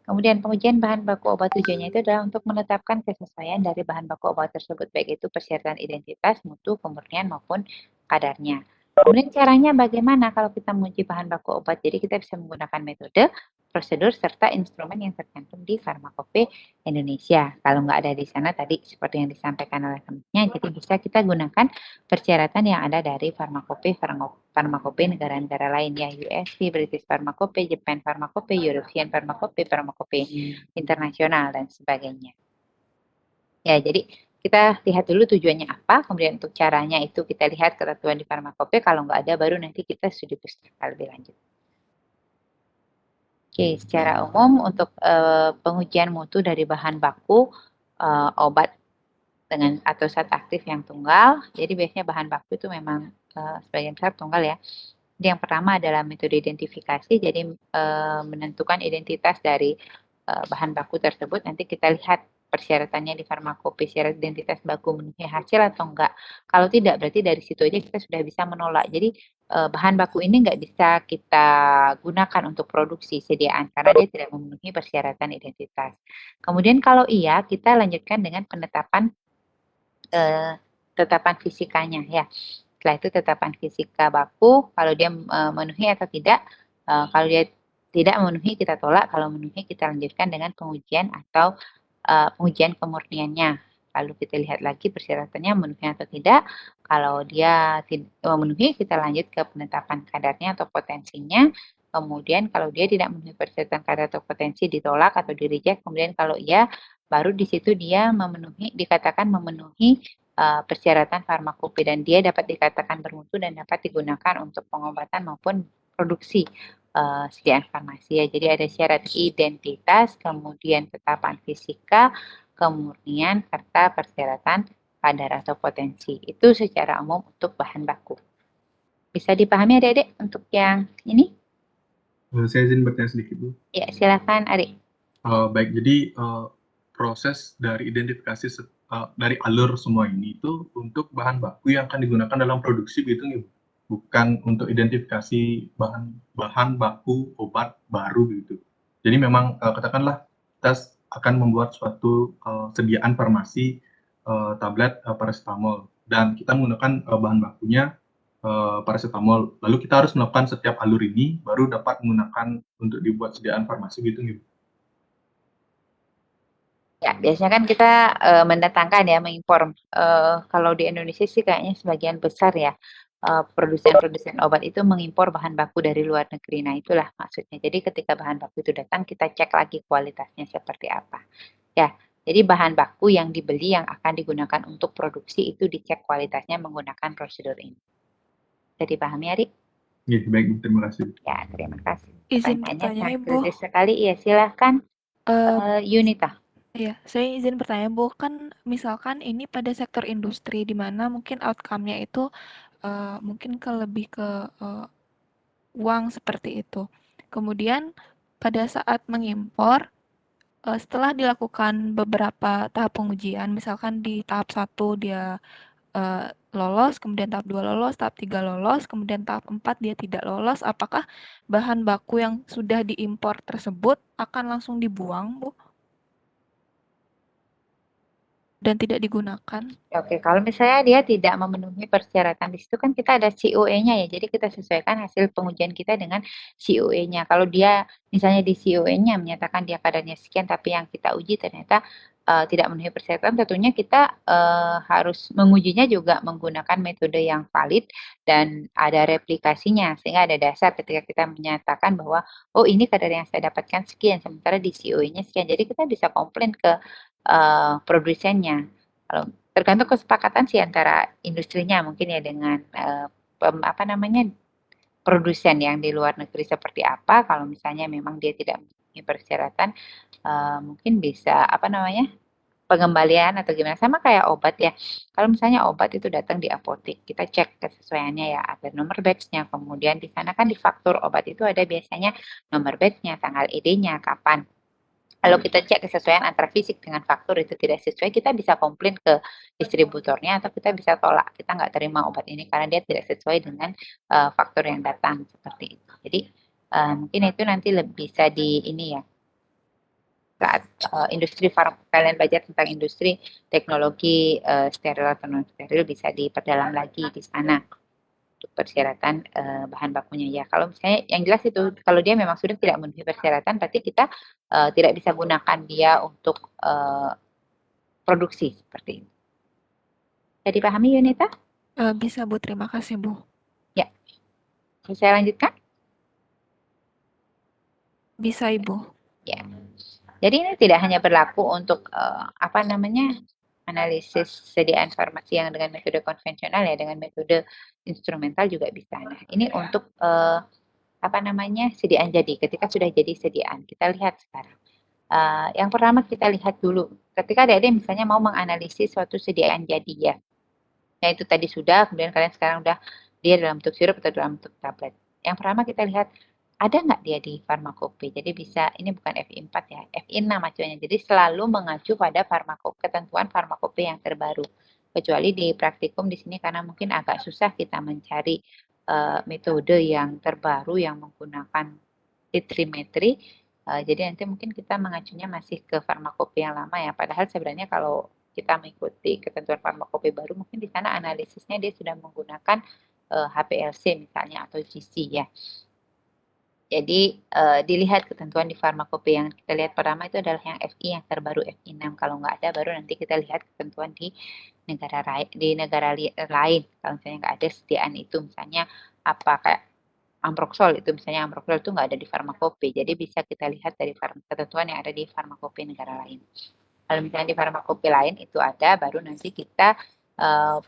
Kemudian pengujian bahan baku obat tujuannya itu adalah untuk menetapkan kesesuaian dari bahan baku obat tersebut, baik itu persyaratan identitas, mutu, kemurnian maupun kadarnya. Kemudian caranya bagaimana kalau kita menguji bahan baku obat? Jadi kita bisa menggunakan metode, prosedur, serta instrumen yang tercantum di Farmakope Indonesia. Kalau nggak ada di sana tadi seperti yang disampaikan oleh temannya, jadi bisa kita gunakan persyaratan yang ada dari Farmakope negara-negara lain ya, USP, British Farmacope, Japan Farmacope, European Farmacope, Farmakope internasional dan sebagainya. Ya, jadi kita lihat dulu tujuannya apa, kemudian untuk caranya itu kita lihat ketentuan di Farmakope, kalau nggak ada baru nanti kita studi pustaka lebih lanjut. Oke, secara umum untuk pengujian mutu dari bahan baku obat dengan atau zat aktif yang tunggal, jadi biasanya bahan baku itu memang sebagian besar tunggal ya. Jadi yang pertama adalah metode identifikasi, jadi menentukan identitas dari bahan baku tersebut. Nanti kita lihat persyaratannya di Farmakope, syarat identitas baku memenuhi hasil atau enggak. Kalau tidak, berarti dari situ aja kita sudah bisa menolak. Jadi bahan baku ini nggak bisa kita gunakan untuk produksi sediaan karena dia tidak memenuhi persyaratan identitas. Kemudian kalau iya, kita lanjutkan dengan penetapan fisikanya ya. Setelah itu tetapan fisika baku, kalau dia memenuhi atau tidak. Kalau dia tidak memenuhi kita tolak, kalau memenuhi kita lanjutkan dengan pengujian atau pengujian kemurniannya. Lalu kita lihat lagi persyaratannya memenuhi atau tidak. Kalau dia tidak memenuhi, kita lanjut ke penetapan kadarnya atau potensinya. Kemudian kalau dia tidak memenuhi persyaratan kadar atau potensi, ditolak atau di reject. Kemudian kalau iya, baru di situ dia dikatakan memenuhi persyaratan Farmakope dan dia dapat dikatakan bermutu dan dapat digunakan untuk pengobatan maupun produksi sediaan farmasi ya. Jadi ada syarat identitas, kemudian tetapan fisika, kemurnian, serta persyaratan kadar atau potensi. Itu secara umum untuk bahan baku. Bisa dipahami adik-adik untuk yang ini? Saya izin bertanya sedikit Bu. Ya, silakan adik. Baik, jadi proses dari identifikasi dari alur semua ini itu untuk bahan baku yang akan digunakan dalam produksi gitu nih, bukan untuk identifikasi bahan baku obat baru gitu. Jadi memang katakanlah kita akan membuat suatu sediaan farmasi tablet paracetamol dan kita menggunakan bahan bakunya paracetamol. Lalu kita harus melakukan setiap alur ini baru dapat menggunakan untuk dibuat sediaan farmasi gitu nih. Ya, biasanya kan kita mendatangkan ya, mengimpor. Kalau di Indonesia sih kayaknya sebagian besar ya, produsen-produsen obat itu mengimpor bahan baku dari luar negeri. Nah, itulah maksudnya. Jadi ketika bahan baku itu datang, kita cek lagi kualitasnya seperti apa. Ya, jadi bahan baku yang dibeli yang akan digunakan untuk produksi itu dicek kualitasnya menggunakan prosedur ini. Bisa dipahami, Ari? Ya, baik, terima kasih. Ya, terima kasih. Izin Pertanyaannya bertanya, sangat Ibu. kritis sekali. Ya, silahkan. Yunita. Iya, saya izin bertanya, Bu, kan misalkan ini pada sektor industri di mana mungkin outcome-nya itu mungkin lebih ke uang seperti itu. Kemudian pada saat mengimpor, setelah dilakukan beberapa tahap pengujian, misalkan di tahap 1 dia lolos, kemudian tahap 2 lolos, tahap 3 lolos, kemudian tahap 4 dia tidak lolos, apakah bahan baku yang sudah diimpor tersebut akan langsung dibuang, Bu? Dan tidak digunakan? Oke, kalau misalnya dia tidak memenuhi persyaratan di situ kan kita ada COE-nya ya. Jadi kita sesuaikan hasil pengujian kita dengan COE-nya. Kalau dia misalnya di COE-nya menyatakan dia kadarnya sekian, tapi yang kita uji ternyata tidak memenuhi persyaratan, tentunya kita harus mengujinya juga menggunakan metode yang valid dan ada replikasinya, sehingga ada dasar ketika kita menyatakan bahwa oh ini kadar yang saya dapatkan sekian, sementara di COE-nya sekian. Jadi kita bisa komplain ke produsennya. Kalau tergantung kesepakatan sih antara industrinya mungkin ya dengan apa namanya produsen yang di luar negeri seperti apa. Kalau misalnya memang dia tidak memenuhi persyaratan, mungkin bisa apa namanya pengembalian atau gimana, sama kayak obat ya. Kalau misalnya obat itu datang di apotek, kita cek kesesuaiannya ya, ada nomor batch-nya, kemudian di sana kan di faktur obat itu ada biasanya nomor batch-nya, tanggal ED-nya, kapan. Kalau kita cek kesesuaian antara fisik dengan faktur itu tidak sesuai, kita bisa komplain ke distributornya atau kita bisa tolak. Kita nggak terima obat ini karena dia tidak sesuai dengan faktur yang datang seperti itu. Jadi mungkin itu nanti lebih bisa di ini ya, saat industri farma, kalian belajar tentang industri teknologi steril atau non steril bisa diperdalam lagi di sana untuk persyaratan bahan bakunya ya. Kalau misalnya yang jelas itu kalau dia memang sudah tidak memenuhi persyaratan, berarti kita tidak bisa gunakan dia untuk produksi seperti ini. Bisa dipahami Yunita? Bisa, Bu. Terima kasih, Bu. Ya. Saya lanjutkan? Bisa, Ibu. Ya. Jadi ini tidak hanya berlaku untuk apa namanya analisis sediaan farmasi yang dengan metode konvensional ya, dengan metode instrumental juga bisa. Nah, ini untuk apa namanya sediaan jadi. Ketika sudah jadi sediaan, kita lihat sekarang. Yang pertama kita lihat dulu, ketika adik-adik misalnya mau menganalisis suatu sediaan jadi ya, itu tadi sudah, kemudian kalian sekarang udah dia dalam bentuk sirup atau dalam bentuk tablet. Yang pertama kita lihat ada nggak dia di farmakope. Jadi bisa, ini bukan FI4 ya, FI6 acuannya. Jadi selalu mengacu pada farmakope, ketentuan farmakope yang terbaru. Kecuali di praktikum di sini karena mungkin agak susah kita mencari metode yang terbaru yang menggunakan titrimetri. Jadi nanti mungkin kita mengacunya masih ke farmakope yang lama ya. Padahal sebenarnya kalau kita mengikuti ketentuan farmakope baru, mungkin di sana analisisnya dia sudah menggunakan HPLC misalnya atau GC ya. Jadi dilihat ketentuan di farmakope yang kita lihat pertama itu adalah yang FI yang terbaru FI6. Kalau nggak ada baru nanti kita lihat ketentuan di negara lain. Kalau misalnya nggak ada sediaan itu misalnya apa kayak Amproxol itu misalnya Amproxol itu nggak ada di farmakope. Jadi bisa kita lihat dari ketentuan yang ada di farmakope negara lain. Kalau misalnya di farmakope lain itu ada, baru nanti kita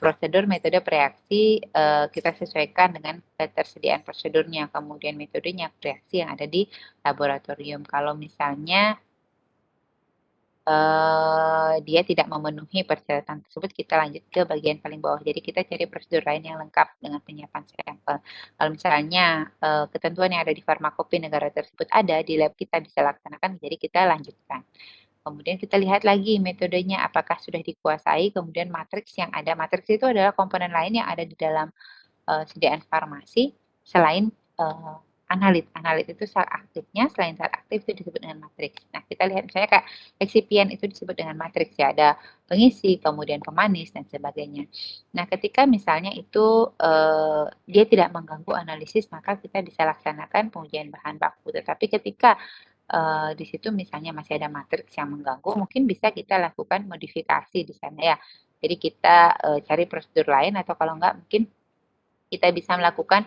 prosedur metode reaksi kita sesuaikan dengan ketersediaan prosedurnya, kemudian metodenya reaksi yang ada di laboratorium. Kalau misalnya dia tidak memenuhi persyaratan tersebut, kita lanjut ke bagian paling bawah. Jadi kita cari prosedur lain yang lengkap dengan penyiapan sampel. Kalau misalnya ketentuan yang ada di farmakope negara tersebut ada, di lab kita bisa laksanakan, jadi kita lanjutkan. Kemudian kita lihat lagi metodenya apakah sudah dikuasai, kemudian matriks yang ada. Matriks itu adalah komponen lain yang ada di dalam sediaan farmasi selain analit. Analit itu sel aktifnya, selain sel aktif itu disebut dengan matriks. Nah, kita lihat misalnya kayak eksipien itu disebut dengan matriks ya, ada pengisi, kemudian pemanis dan sebagainya. Nah, ketika misalnya itu dia tidak mengganggu analisis, maka kita bisa laksanakan pengujian bahan baku. Tetapi ketika di situ misalnya masih ada matriks yang mengganggu, mungkin bisa kita lakukan modifikasi di sana ya. Jadi kita cari prosedur lain atau kalau enggak mungkin kita bisa melakukan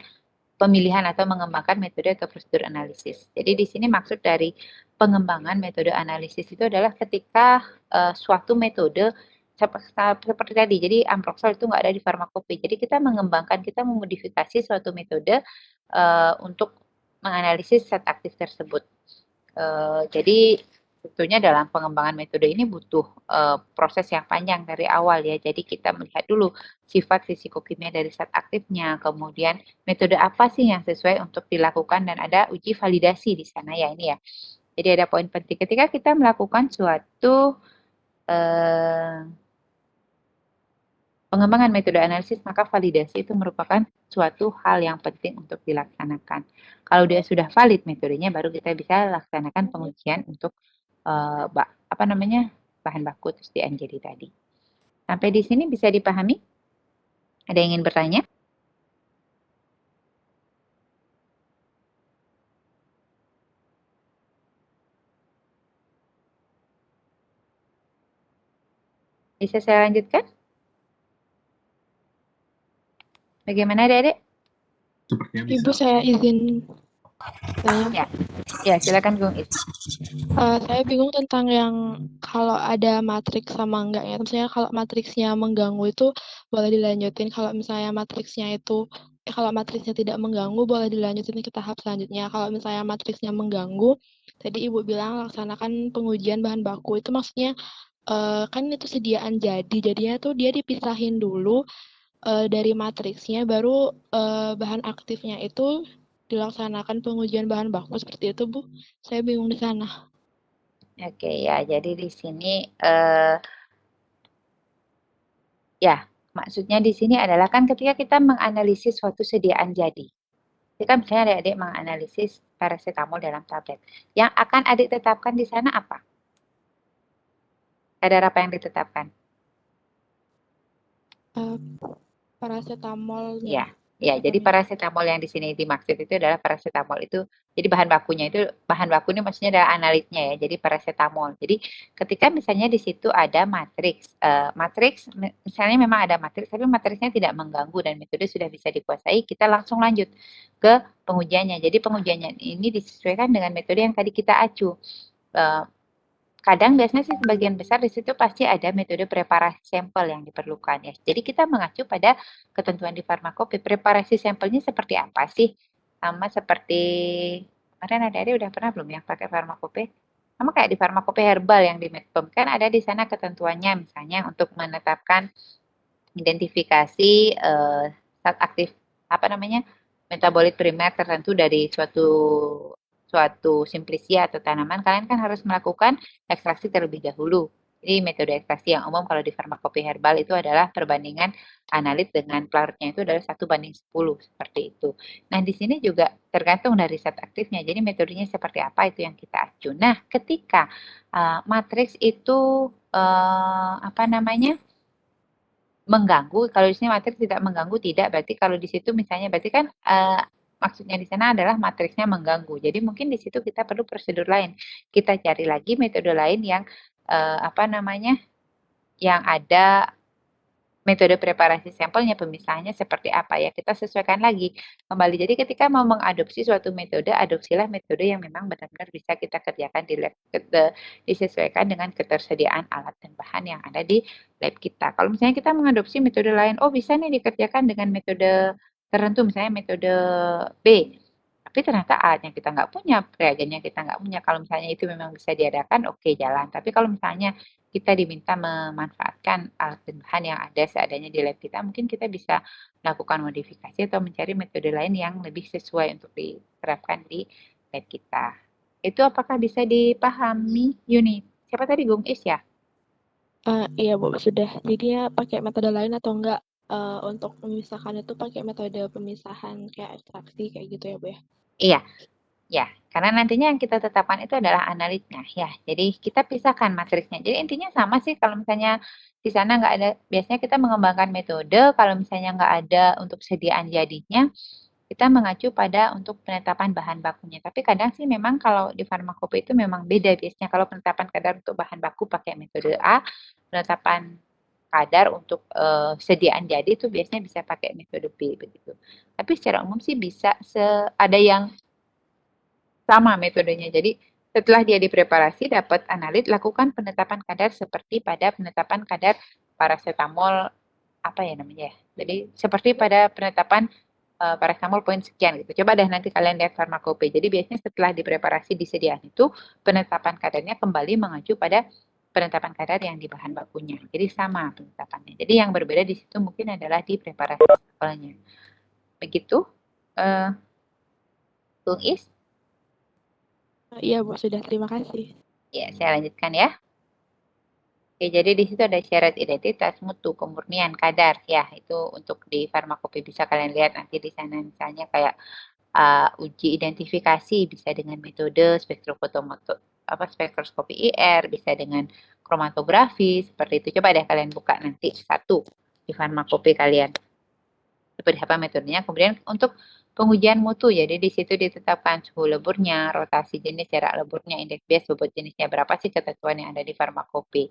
pemilihan atau mengembangkan metode atau prosedur analisis. Jadi di sini maksud dari pengembangan metode analisis itu adalah ketika suatu metode seperti tadi, jadi Amproxol itu nggak ada di farmakope. Jadi kita mengembangkan, kita memodifikasi suatu metode untuk menganalisis zat aktif tersebut. Jadi tentunya dalam pengembangan metode ini butuh proses yang panjang dari awal ya. Jadi kita melihat dulu sifat fisikokimia dari zat aktifnya, kemudian metode apa sih yang sesuai untuk dilakukan dan ada uji validasi di sana ya ini ya. Jadi ada poin penting ketika kita melakukan suatu pengembangan metode analisis, maka validasi itu merupakan suatu hal yang penting untuk dilaksanakan. Kalau dia sudah valid metodenya, baru kita bisa laksanakan pengujian untuk bahan baku terus di NJD tadi. Sampai di sini bisa dipahami? Ada yang ingin bertanya? Bisa saya lanjutkan? Bagaimana adik-adik? Sepertinya bisa. Ibu, saya izin tanya. Ya, silakan Gung Is. Saya bingung tentang yang kalau ada matriks sama enggaknya. Misalnya kalau matriksnya mengganggu itu boleh dilanjutin. Kalau misalnya matriksnya tidak mengganggu boleh dilanjutin ke tahap selanjutnya. Kalau misalnya matriksnya mengganggu, tadi Ibu bilang laksanakan pengujian bahan baku. Itu maksudnya kan itu sediaan jadinya tuh dia dipisahin dulu dari matriksnya, baru bahan aktifnya itu dilaksanakan pengujian bahan baku seperti itu, Bu. Saya bingung di sana. Oke ya, jadi di sini ya, maksudnya di sini adalah kan ketika kita menganalisis suatu sediaan jadi. Jadi kan misalnya adik-adik menganalisis paracetamol dalam tablet. Yang akan adik tetapkan di sana apa? Kadar apa yang ditetapkan? Paracetamolnya. Ya, jadi paracetamol yang di sini dimaksud itu adalah paracetamol itu. Jadi bahan bakunya itu, bahan baku ini maksudnya adalah analitnya ya. Jadi paracetamol. Jadi ketika misalnya di situ ada matriks, misalnya memang ada matriks, tapi matriksnya tidak mengganggu dan metode sudah bisa dikuasai, kita langsung lanjut ke pengujiannya. Jadi pengujiannya ini disesuaikan dengan metode yang tadi kita acu. Kadang biasanya sih sebagian besar di situ pasti ada metode preparasi sampel yang diperlukan ya. Jadi kita mengacu pada ketentuan di farmakope. Preparasi sampelnya seperti apa sih? Sama seperti kemarin adik-adik udah pernah belum yang pakai farmakope? Sama kayak di farmakope herbal yang di Medpom kan ada di sana ketentuannya misalnya untuk menetapkan identifikasi zat aktif metabolit primer tertentu dari suatu simplisia atau tanaman, kalian kan harus melakukan ekstraksi terlebih dahulu. Jadi metode ekstraksi yang umum kalau di farmakope herbal itu adalah perbandingan analit dengan pelarutnya itu adalah 1:10 seperti itu. Nah, di sini juga tergantung dari zat aktifnya. Jadi metodenya seperti apa itu yang kita acu. Nah, ketika matriks itu mengganggu, kalau di sini matriks tidak mengganggu tidak, berarti kalau di situ misalnya berarti kan maksudnya di sana adalah matriksnya mengganggu. Jadi mungkin di situ kita perlu prosedur lain. Kita cari lagi metode lain yang yang ada metode preparasi sampelnya, pemisahannya seperti apa ya. Kita sesuaikan lagi kembali. Jadi ketika mau mengadopsi suatu metode, adopsilah metode yang memang benar-benar bisa kita kerjakan di lab, disesuaikan dengan ketersediaan alat dan bahan yang ada di lab kita. Kalau misalnya kita mengadopsi metode lain, oh bisa nih dikerjakan dengan metode tertentu, misalnya metode B. Tapi ternyata alatnya kita nggak punya, reagennya kita nggak punya. Kalau misalnya itu memang bisa diadakan, oke jalan. Tapi kalau misalnya kita diminta memanfaatkan alat dan bahan yang ada seadanya di lab kita, mungkin kita bisa melakukan modifikasi atau mencari metode lain yang lebih sesuai untuk diterapkan di lab kita. Itu apakah bisa dipahami, Yuni? Siapa tadi, Gung Is ya? Iya, Bu, sudah. Jadinya pakai metode lain atau enggak untuk memisahkan itu pakai metode pemisahan kayak ekstraksi kayak gitu ya, Bu ya? Iya. Ya, karena nantinya yang kita tetapkan itu adalah analitnya ya. Jadi kita pisahkan matriksnya. Jadi intinya sama sih kalau misalnya di sana nggak ada, biasanya kita mengembangkan metode, kalau misalnya nggak ada untuk sediaan jadinya, kita mengacu pada untuk penetapan bahan bakunya. Tapi kadang sih memang kalau di farmakope itu memang beda biasanya. Kalau penetapan kadar untuk bahan baku pakai metode A, penetapan kadar untuk sediaan jadi itu biasanya bisa pakai metode B begitu. Tapi secara umum sih bisa ada yang sama metodenya. Jadi setelah dia dipreparasi dapat analit, lakukan penetapan kadar seperti pada penetapan kadar paracetamol Jadi seperti pada penetapan paracetamol poin sekian gitu. Coba deh nanti kalian lihat farmakope. Jadi biasanya setelah dipreparasi disediaan itu, penetapan kadarnya kembali mengacu pada penetapan kadar yang di bahan bakunya. Jadi sama penetapannya. Jadi yang berbeda di situ mungkin adalah di preparasi sampelnya. Begitu, Bung Is? Iya, Bu, sudah. Terima kasih. Ya, saya lanjutkan ya. Oke, jadi di situ ada syarat identitas, mutu, kemurnian, kadar. Ya, itu untuk di farmakope bisa kalian lihat nanti di sana. Misalnya kayak uji identifikasi bisa dengan metode spektroskopi IR, bisa dengan kromatografi seperti itu. Coba deh kalian buka nanti satu di farmakope kalian. Seperti apa metodenya. Kemudian untuk pengujian mutu, jadi di situ ditetapkan suhu leburnya, rotasi jenis, jarak leburnya, indeks bias, bobot jenisnya berapa sih ketentuan yang ada di farmakope.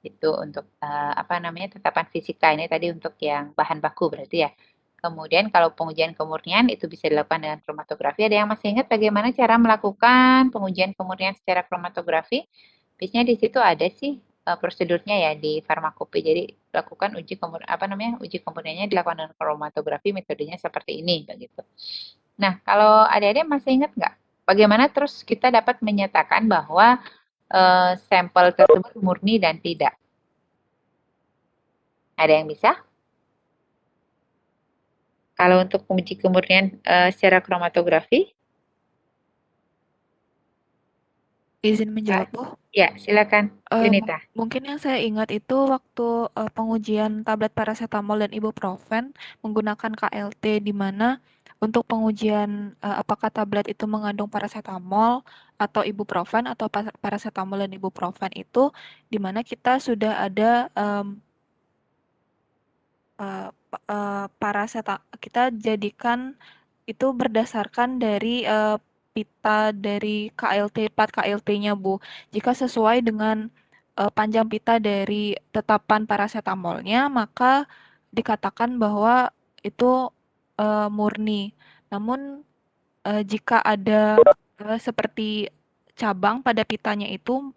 Itu untuk tetapan fisika. Ini tadi untuk yang bahan baku berarti ya. Kemudian kalau pengujian kemurnian itu bisa dilakukan dengan kromatografi. Ada yang masih ingat bagaimana cara melakukan pengujian kemurnian secara kromatografi? Biasanya di situ ada sih prosedurnya ya di farmakope. Jadi lakukan uji kemurniannya dilakukan dengan kromatografi, metodenya seperti ini begitu. Nah, kalau adik-adik masih ingat nggak bagaimana terus kita dapat menyatakan bahwa sampel tersebut murni dan tidak? Ada yang bisa? Kalau untuk uji kemurnian secara kromatografi? Izin menjawab, Bu. Ya, silakan, Yunita. Mungkin yang saya ingat itu waktu pengujian tablet paracetamol dan ibuprofen menggunakan KLT, di mana untuk pengujian apakah tablet itu mengandung paracetamol atau ibuprofen atau paracetamol dan ibuprofen itu, di mana kita sudah ada kita jadikan itu berdasarkan dari pita dari KLT, plat KLT-nya, Bu. Jika sesuai dengan panjang pita dari tetapan paracetamolnya, maka dikatakan bahwa itu murni. Namun jika ada seperti cabang pada pitanya itu,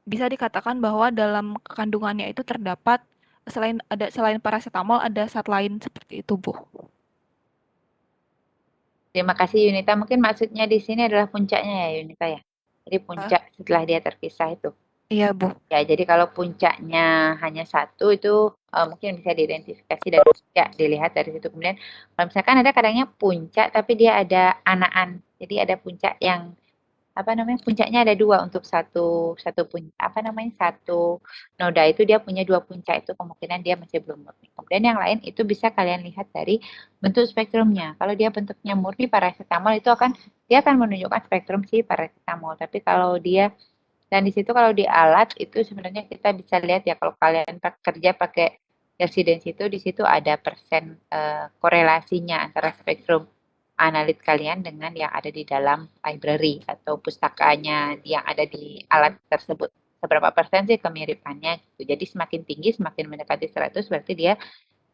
bisa dikatakan bahwa dalam kandungannya itu terdapat selain paracetamol ada zat lain seperti itu, Bu. Terima kasih Yunita. Mungkin maksudnya di sini adalah puncaknya ya Yunita ya. Jadi puncak setelah dia terpisah itu. Iya, Bu. Ya, jadi kalau puncaknya hanya satu itu mungkin bisa diidentifikasi dan bisa dilihat dari situ. Kemudian kalau misalkan ada kadangnya puncak tapi dia ada anaan. Jadi ada puncak yang puncaknya ada dua untuk satu noda itu dia punya dua puncak, itu kemungkinan dia masih belum murni. Kemudian yang lain itu bisa kalian lihat dari bentuk spektrumnya. Kalau dia bentuknya murni paracetamol itu dia akan menunjukkan spektrum si paracetamol. Tapi kalau dia dan di situ kalau di alat itu sebenarnya kita bisa lihat ya, kalau kalian kerja pakai LC itu di situ ada persen korelasinya antara spektrum analit kalian dengan yang ada di dalam library atau pustakanya yang ada di alat tersebut. Seberapa persen sih kemiripannya gitu. Jadi semakin tinggi, semakin mendekati 100 berarti dia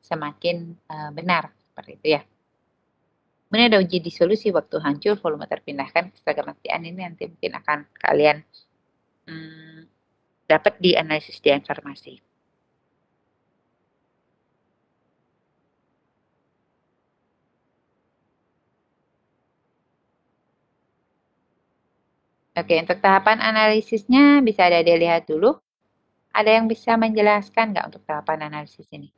semakin benar seperti itu ya. Kemudian ada uji disolusi, waktu hancur, volume terpindahkan, keseragaman ini nanti mungkin akan kalian dapat di analisis di informasi. Oke, untuk tahapan analisisnya bisa ada dilihat dulu. Ada yang bisa menjelaskan nggak untuk tahapan analisis ini?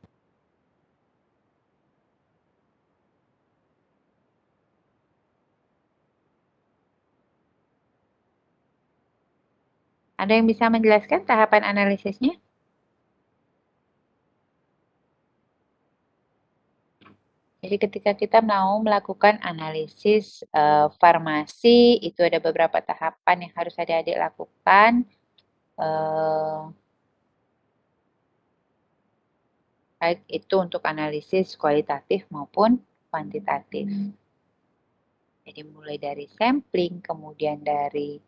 Ada yang bisa menjelaskan tahapan analisisnya? Jadi ketika kita mau melakukan analisis farmasi, itu ada beberapa tahapan yang harus adik-adik lakukan. Baik itu untuk analisis kualitatif maupun kuantitatif. Jadi mulai dari sampling, kemudian dari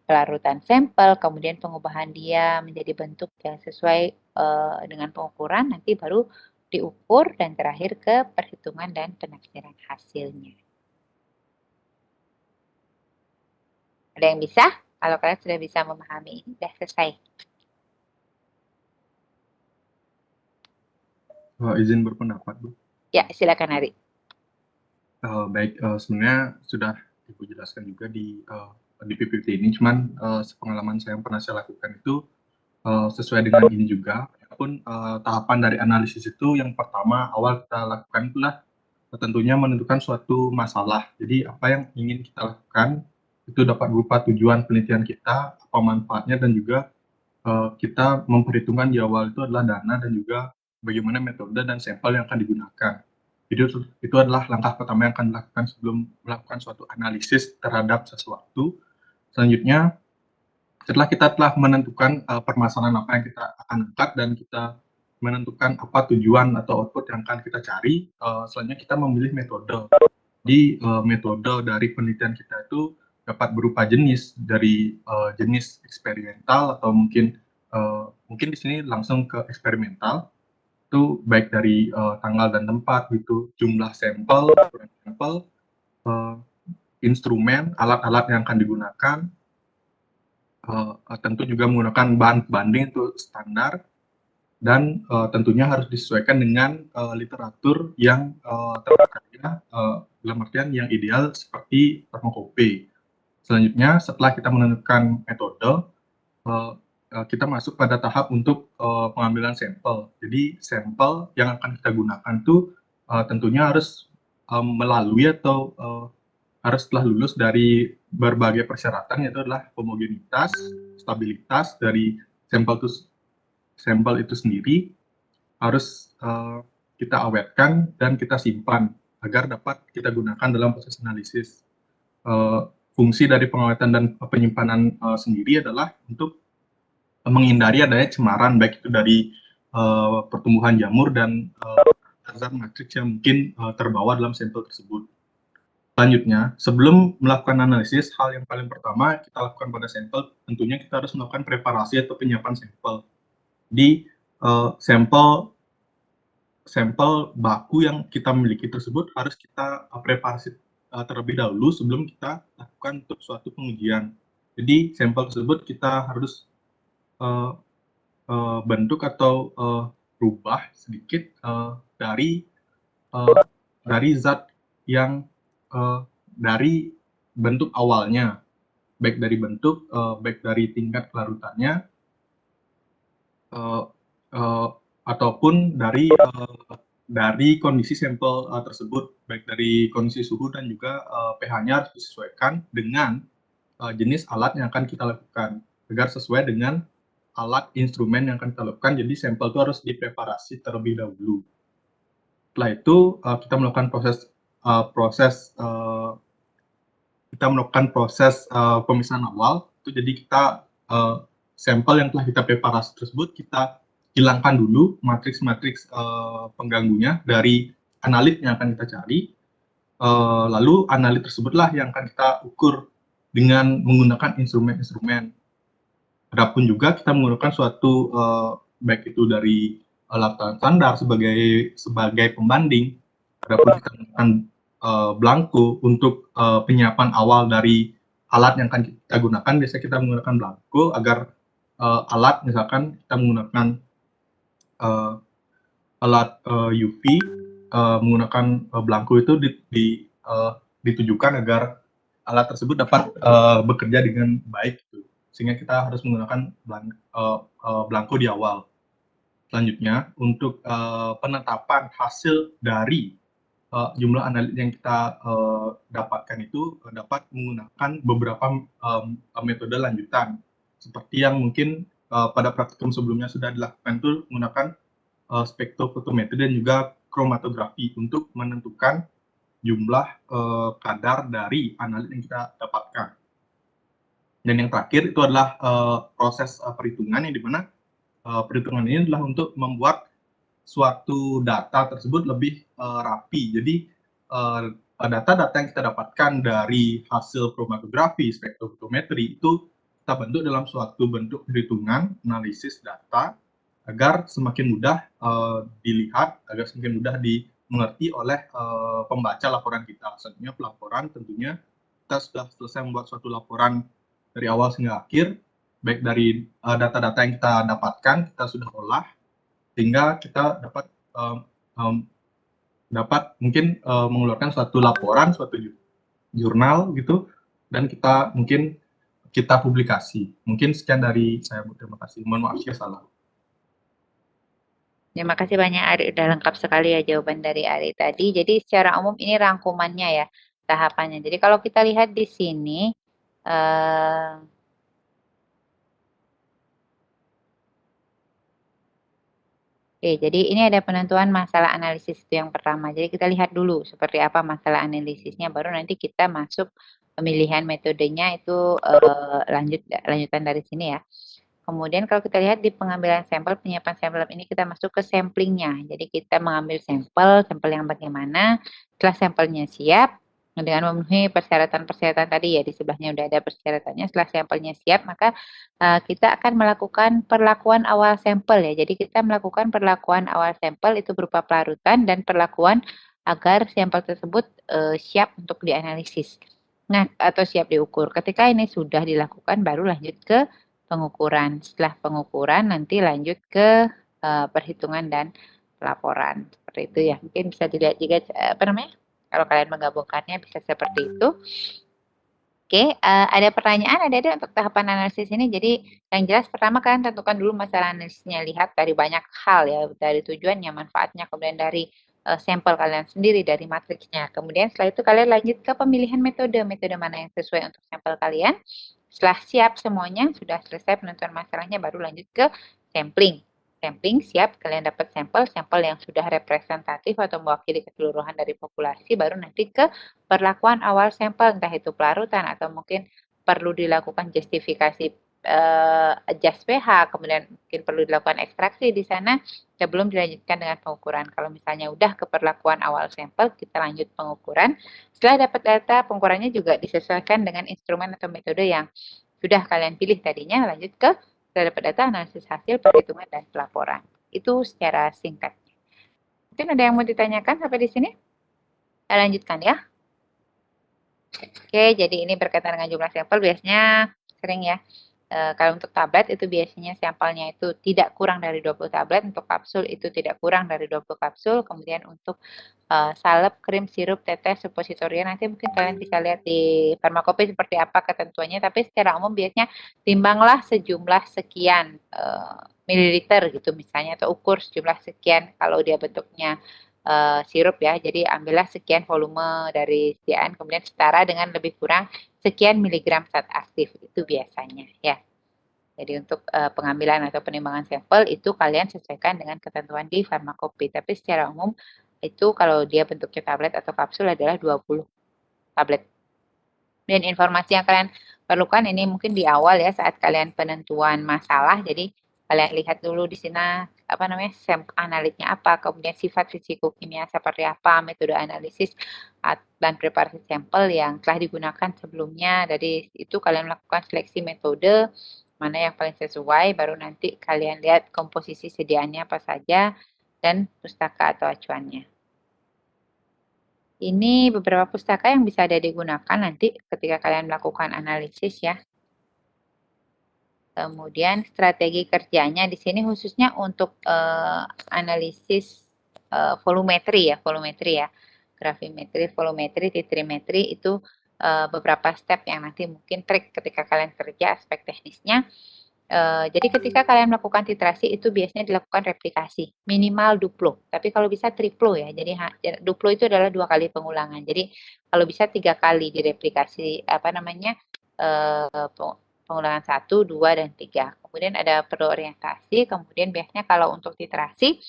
pelarutan sampel, kemudian pengubahan dia menjadi bentuk yang sesuai dengan pengukuran, nanti baru diukur, dan terakhir ke perhitungan dan penafsiran hasilnya. Ada yang bisa? Kalau kalian sudah bisa memahami ini, sudah selesai. Izin berpendapat, Bu. Ya, silakan Ari. Baik, sebenarnya sudah Ibu jelaskan juga di PPT ini, cuman sepengalaman saya yang pernah saya lakukan itu sesuai dengan ini juga. Walaupun tahapan dari analisis itu yang pertama awal kita lakukan itulah tentunya menentukan suatu masalah. Jadi apa yang ingin kita lakukan itu dapat berupa tujuan penelitian kita, apa manfaatnya, dan juga kita memperhitungkan di awal itu adalah dana dan juga bagaimana metode dan sampel yang akan digunakan. Jadi itu adalah langkah pertama yang akan dilakukan sebelum melakukan suatu analisis terhadap sesuatu. Selanjutnya, setelah kita telah menentukan permasalahan apa yang kita akan angkat dan kita menentukan apa tujuan atau output yang akan kita cari, selanjutnya kita memilih metode. Di metode dari penelitian kita itu dapat berupa jenis dari jenis eksperimental atau mungkin di sini langsung ke eksperimental. Itu baik dari tanggal dan tempat gitu, jumlah sampel, instrumen, alat-alat yang akan digunakan, tentu juga menggunakan bahan pembanding itu standar, dan tentunya harus disesuaikan dengan literatur yang terpercaya, dalam artian yang ideal seperti termokopi. Selanjutnya, setelah kita menentukan metode, kita masuk pada tahap untuk pengambilan sampel. Jadi sampel yang akan kita gunakan itu tentunya harus melalui atau harus telah lulus dari berbagai persyaratan, yaitu adalah homogenitas, stabilitas dari sampel itu sendiri harus kita awetkan dan kita simpan agar dapat kita gunakan dalam proses analisis. Fungsi dari pengawetan dan penyimpanan sendiri adalah untuk menghindari adanya cemaran, baik itu dari pertumbuhan jamur dan zat matriks yang mungkin terbawa dalam sampel tersebut. Selanjutnya, sebelum melakukan analisis, hal yang paling pertama kita lakukan pada sampel, tentunya kita harus melakukan preparasi atau penyiapan sampel. Di sampel baku yang kita miliki tersebut harus kita preparasi terlebih dahulu sebelum kita lakukan untuk suatu pengujian. Jadi sampel tersebut kita harus bentuk atau rubah sedikit dari zat yang dari bentuk awalnya, baik dari bentuk, baik dari tingkat kelarutannya, ataupun dari kondisi sampel tersebut, baik dari kondisi suhu dan juga pH-nya harus disesuaikan dengan jenis alat yang akan kita lakukan agar sesuai dengan alat instrumen yang akan kita lakukan. Jadi sampel itu harus dipreparasi terlebih dahulu. Setelah itu kita melakukan proses pemisahan awal. Itu jadi kita sampel yang telah kita preparasi tersebut kita hilangkan dulu matriks-matriks pengganggunya dari analit yang akan kita cari. Lalu analit tersebutlah yang akan kita ukur dengan menggunakan instrumen-instrumen. Adapun juga kita menggunakan suatu baik itu dari alat standar sebagai pembanding. Adapun kita menggunakan blanko untuk penyiapan awal dari alat yang akan kita gunakan. Biasanya kita menggunakan blanko agar alat, misalkan kita menggunakan alat UV, menggunakan blanko itu ditujukan agar alat tersebut dapat bekerja dengan baik, gitu. Sehingga kita harus menggunakan blanko di awal. Selanjutnya, untuk penetapan hasil dari jumlah analit yang kita dapatkan itu dapat menggunakan beberapa metode lanjutan, seperti yang mungkin pada praktikum sebelumnya sudah dilakukan, itu menggunakan spektrofotometri dan juga kromatografi untuk menentukan jumlah kadar dari analit yang kita dapatkan. Dan yang terakhir itu adalah proses perhitungan, yang dimana perhitungan ini adalah untuk membuat suatu data tersebut lebih rapi. Jadi data-data yang kita dapatkan dari hasil kromatografi, spektrofotometri itu kita bentuk dalam suatu bentuk perhitungan, analisis data, agar semakin mudah dilihat, agar semakin mudah dimengerti oleh pembaca laporan kita. Selanjutnya pelaporan, tentunya kita sudah selesai membuat suatu laporan dari awal hingga akhir, baik dari data-data yang kita dapatkan, kita sudah olah, sehingga kita dapat dapat mungkin mengeluarkan suatu laporan, suatu jurnal gitu, dan kita publikasi. Mungkin sekian dari saya, Bu. Terima kasih. Mohon maaf jika salah. Terima kasih banyak Ari, udah lengkap sekali ya jawaban dari Ari tadi. Jadi secara umum ini rangkumannya ya, tahapannya. Jadi kalau kita lihat di sini, eh, oke, jadi ini ada penentuan masalah analisis itu yang pertama. Jadi kita lihat dulu seperti apa masalah analisisnya, baru nanti kita masuk pemilihan metodenya itu lanjutan dari sini ya. Kemudian kalau kita lihat di pengambilan sampel, penyiapan sampel ini kita masuk ke samplingnya. Jadi kita mengambil sampel yang bagaimana. Setelah sampelnya siap, dengan memenuhi persyaratan-persyaratan tadi ya, di sebelahnya udah ada persyaratannya. Setelah sampelnya siap, maka kita akan melakukan perlakuan awal sampel ya. Jadi kita melakukan perlakuan awal sampel itu berupa pelarutan dan perlakuan agar sampel tersebut siap untuk dianalisis. Nah, atau siap diukur. Ketika ini sudah dilakukan, baru lanjut ke pengukuran. Setelah pengukuran nanti lanjut ke perhitungan dan pelaporan. Seperti itu ya. Mungkin bisa dilihat juga kalau kalian menggabungkannya bisa seperti itu. Oke, ada pertanyaan ada untuk tahapan analisis ini. Jadi yang jelas pertama kalian tentukan dulu masalah analisisnya. Lihat dari banyak hal ya, dari tujuannya, manfaatnya, kemudian dari sampel kalian sendiri, dari matriksnya. Kemudian setelah itu kalian lanjut ke pemilihan metode mana yang sesuai untuk sampel kalian. Setelah siap semuanya, sudah selesai penentuan masalahnya, baru lanjut ke sampling. Sampling siap, kalian dapat sampel yang sudah representatif atau mewakili keseluruhan dari populasi, baru nanti ke perlakuan awal sampel, entah itu pelarutan atau mungkin perlu dilakukan justifikasi adjust pH, kemudian mungkin perlu dilakukan ekstraksi di sana sebelum dilanjutkan dengan pengukuran. Kalau misalnya udah ke perlakuan awal sampel, kita lanjut pengukuran. Setelah dapat data, pengukurannya juga disesuaikan dengan instrumen atau metode yang sudah kalian pilih tadinya, lanjut ke setelah dapat data, analisis hasil, perhitungan, dan pelaporan. Itu secara singkatnya. Mungkin ada yang mau ditanyakan sampai di sini? Saya lanjutkan ya. Oke, jadi ini berkaitan dengan jumlah sampel, biasanya sering ya. Kalau untuk tablet itu biasanya sampelnya itu tidak kurang dari 20 tablet, untuk kapsul itu tidak kurang dari 20 kapsul, kemudian untuk salep, krim, sirup, tetes, supositoria, nanti mungkin kalian bisa lihat di farmakope seperti apa ketentuannya, tapi secara umum biasanya timbanglah sejumlah sekian mililiter gitu misalnya, atau ukur sejumlah sekian kalau dia bentuknya sirup ya, jadi ambillah sekian volume dari sediaan, kemudian setara dengan lebih kurang sekian miligram zat aktif, itu biasanya ya. Jadi untuk pengambilan atau penimbangan sampel itu kalian sesuaikan dengan ketentuan di farmakope, tapi secara umum itu kalau dia bentuknya tablet atau kapsul adalah 20 tablet. Dan informasi yang kalian perlukan ini mungkin di awal ya, saat kalian penentuan masalah, jadi kalian lihat dulu di sini analitnya apa, kemudian sifat fisikokimia seperti apa, metode analisis dan preparasi sampel yang telah digunakan sebelumnya. Dari itu kalian melakukan seleksi metode mana yang paling sesuai, baru nanti kalian lihat komposisi sediaannya apa saja dan pustaka atau acuannya. Ini beberapa pustaka yang bisa digunakan nanti ketika kalian melakukan analisis ya. Kemudian strategi kerjanya di sini khususnya untuk analisis volumetri ya, gravimetri, volumetri, titrimetri itu beberapa step yang nanti mungkin trik ketika kalian kerja aspek teknisnya. Jadi ketika kalian melakukan titrasi itu biasanya dilakukan replikasi minimal duplo, tapi kalau bisa triplo ya. Jadi duplo itu adalah 2 kali pengulangan. Jadi kalau bisa 3 kali direplikasi pengulangan 1, 2, dan 3. Kemudian ada perlu orientasi. Kemudian biasanya kalau untuk titrasi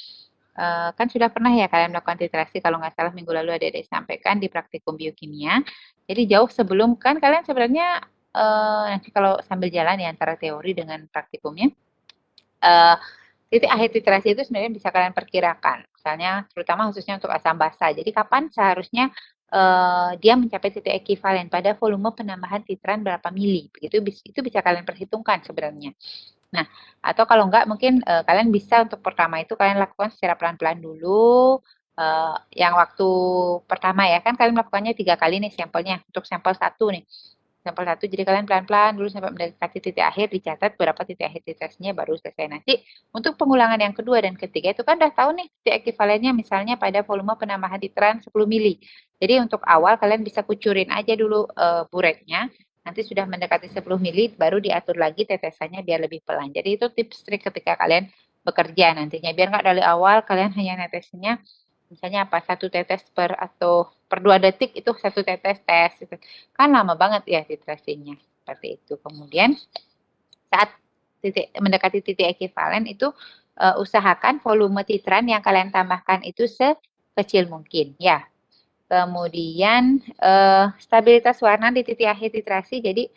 kan sudah pernah ya kalian melakukan titrasi, kalau nggak salah minggu lalu ada disampaikan di praktikum biokimia. Jadi jauh sebelum kan kalian sebenarnya nanti kalau sambil jalan ya antara teori dengan praktikumnya, titik akhir titrasi itu sebenarnya bisa kalian perkirakan. Misalnya terutama khususnya untuk asam basa. Jadi kapan seharusnya dia mencapai titik ekivalen pada volume penambahan titran berapa mili. Begitu itu bisa kalian perhitungkan sebenarnya. Nah, atau kalau enggak mungkin kalian bisa untuk pertama itu kalian lakukan secara pelan-pelan dulu. Yang waktu pertama ya kan kalian melakukannya 3 kali nih sampelnya. Untuk sampel 1 nih. sampel 1. Jadi kalian pelan-pelan dulu sampai mendekati titik akhir, dicatat berapa titik akhir titrasinya baru selesai. Nanti untuk pengulangan yang kedua dan ketiga itu kan udah tahu nih titik ekivalennya misalnya pada volume penambahan titran 10 mili. Jadi untuk awal kalian bisa kucurin aja dulu bureknya. Nanti sudah mendekati 10 mili baru diatur lagi tetesannya biar lebih pelan. Jadi itu tips trik ketika kalian bekerja nantinya. Biar nggak dari awal kalian hanya netesinnya misalnya apa 1 tetes per atau per 2 detik itu 1 tetes tes gitu. Kan lama banget ya titrasinya seperti itu. Kemudian saat mendekati titik ekivalen itu usahakan volume titran yang kalian tambahkan itu sekecil mungkin ya. Kemudian stabilitas warna di titik akhir titrasi. Jadi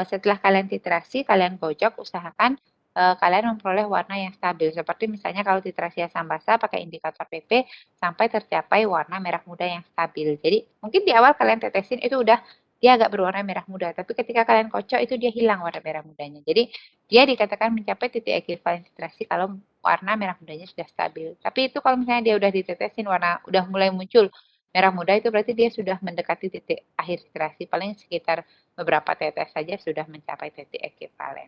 setelah kalian titrasi, kalian kocok, usahakan kalian memperoleh warna yang stabil. Seperti misalnya kalau titrasi asam basa pakai indikator PP sampai tercapai warna merah muda yang stabil. Jadi mungkin di awal kalian tetesin itu udah dia agak berwarna merah muda, tapi ketika kalian kocok itu dia hilang warna merah mudanya. Jadi dia dikatakan mencapai titik ekivalen titrasi kalau warna merah mudanya sudah stabil. Tapi itu kalau misalnya dia udah ditetesin warna udah mulai muncul merah muda itu berarti dia sudah mendekati titik akhir titrasi, paling sekitar beberapa tetes saja sudah mencapai titik ekivalen.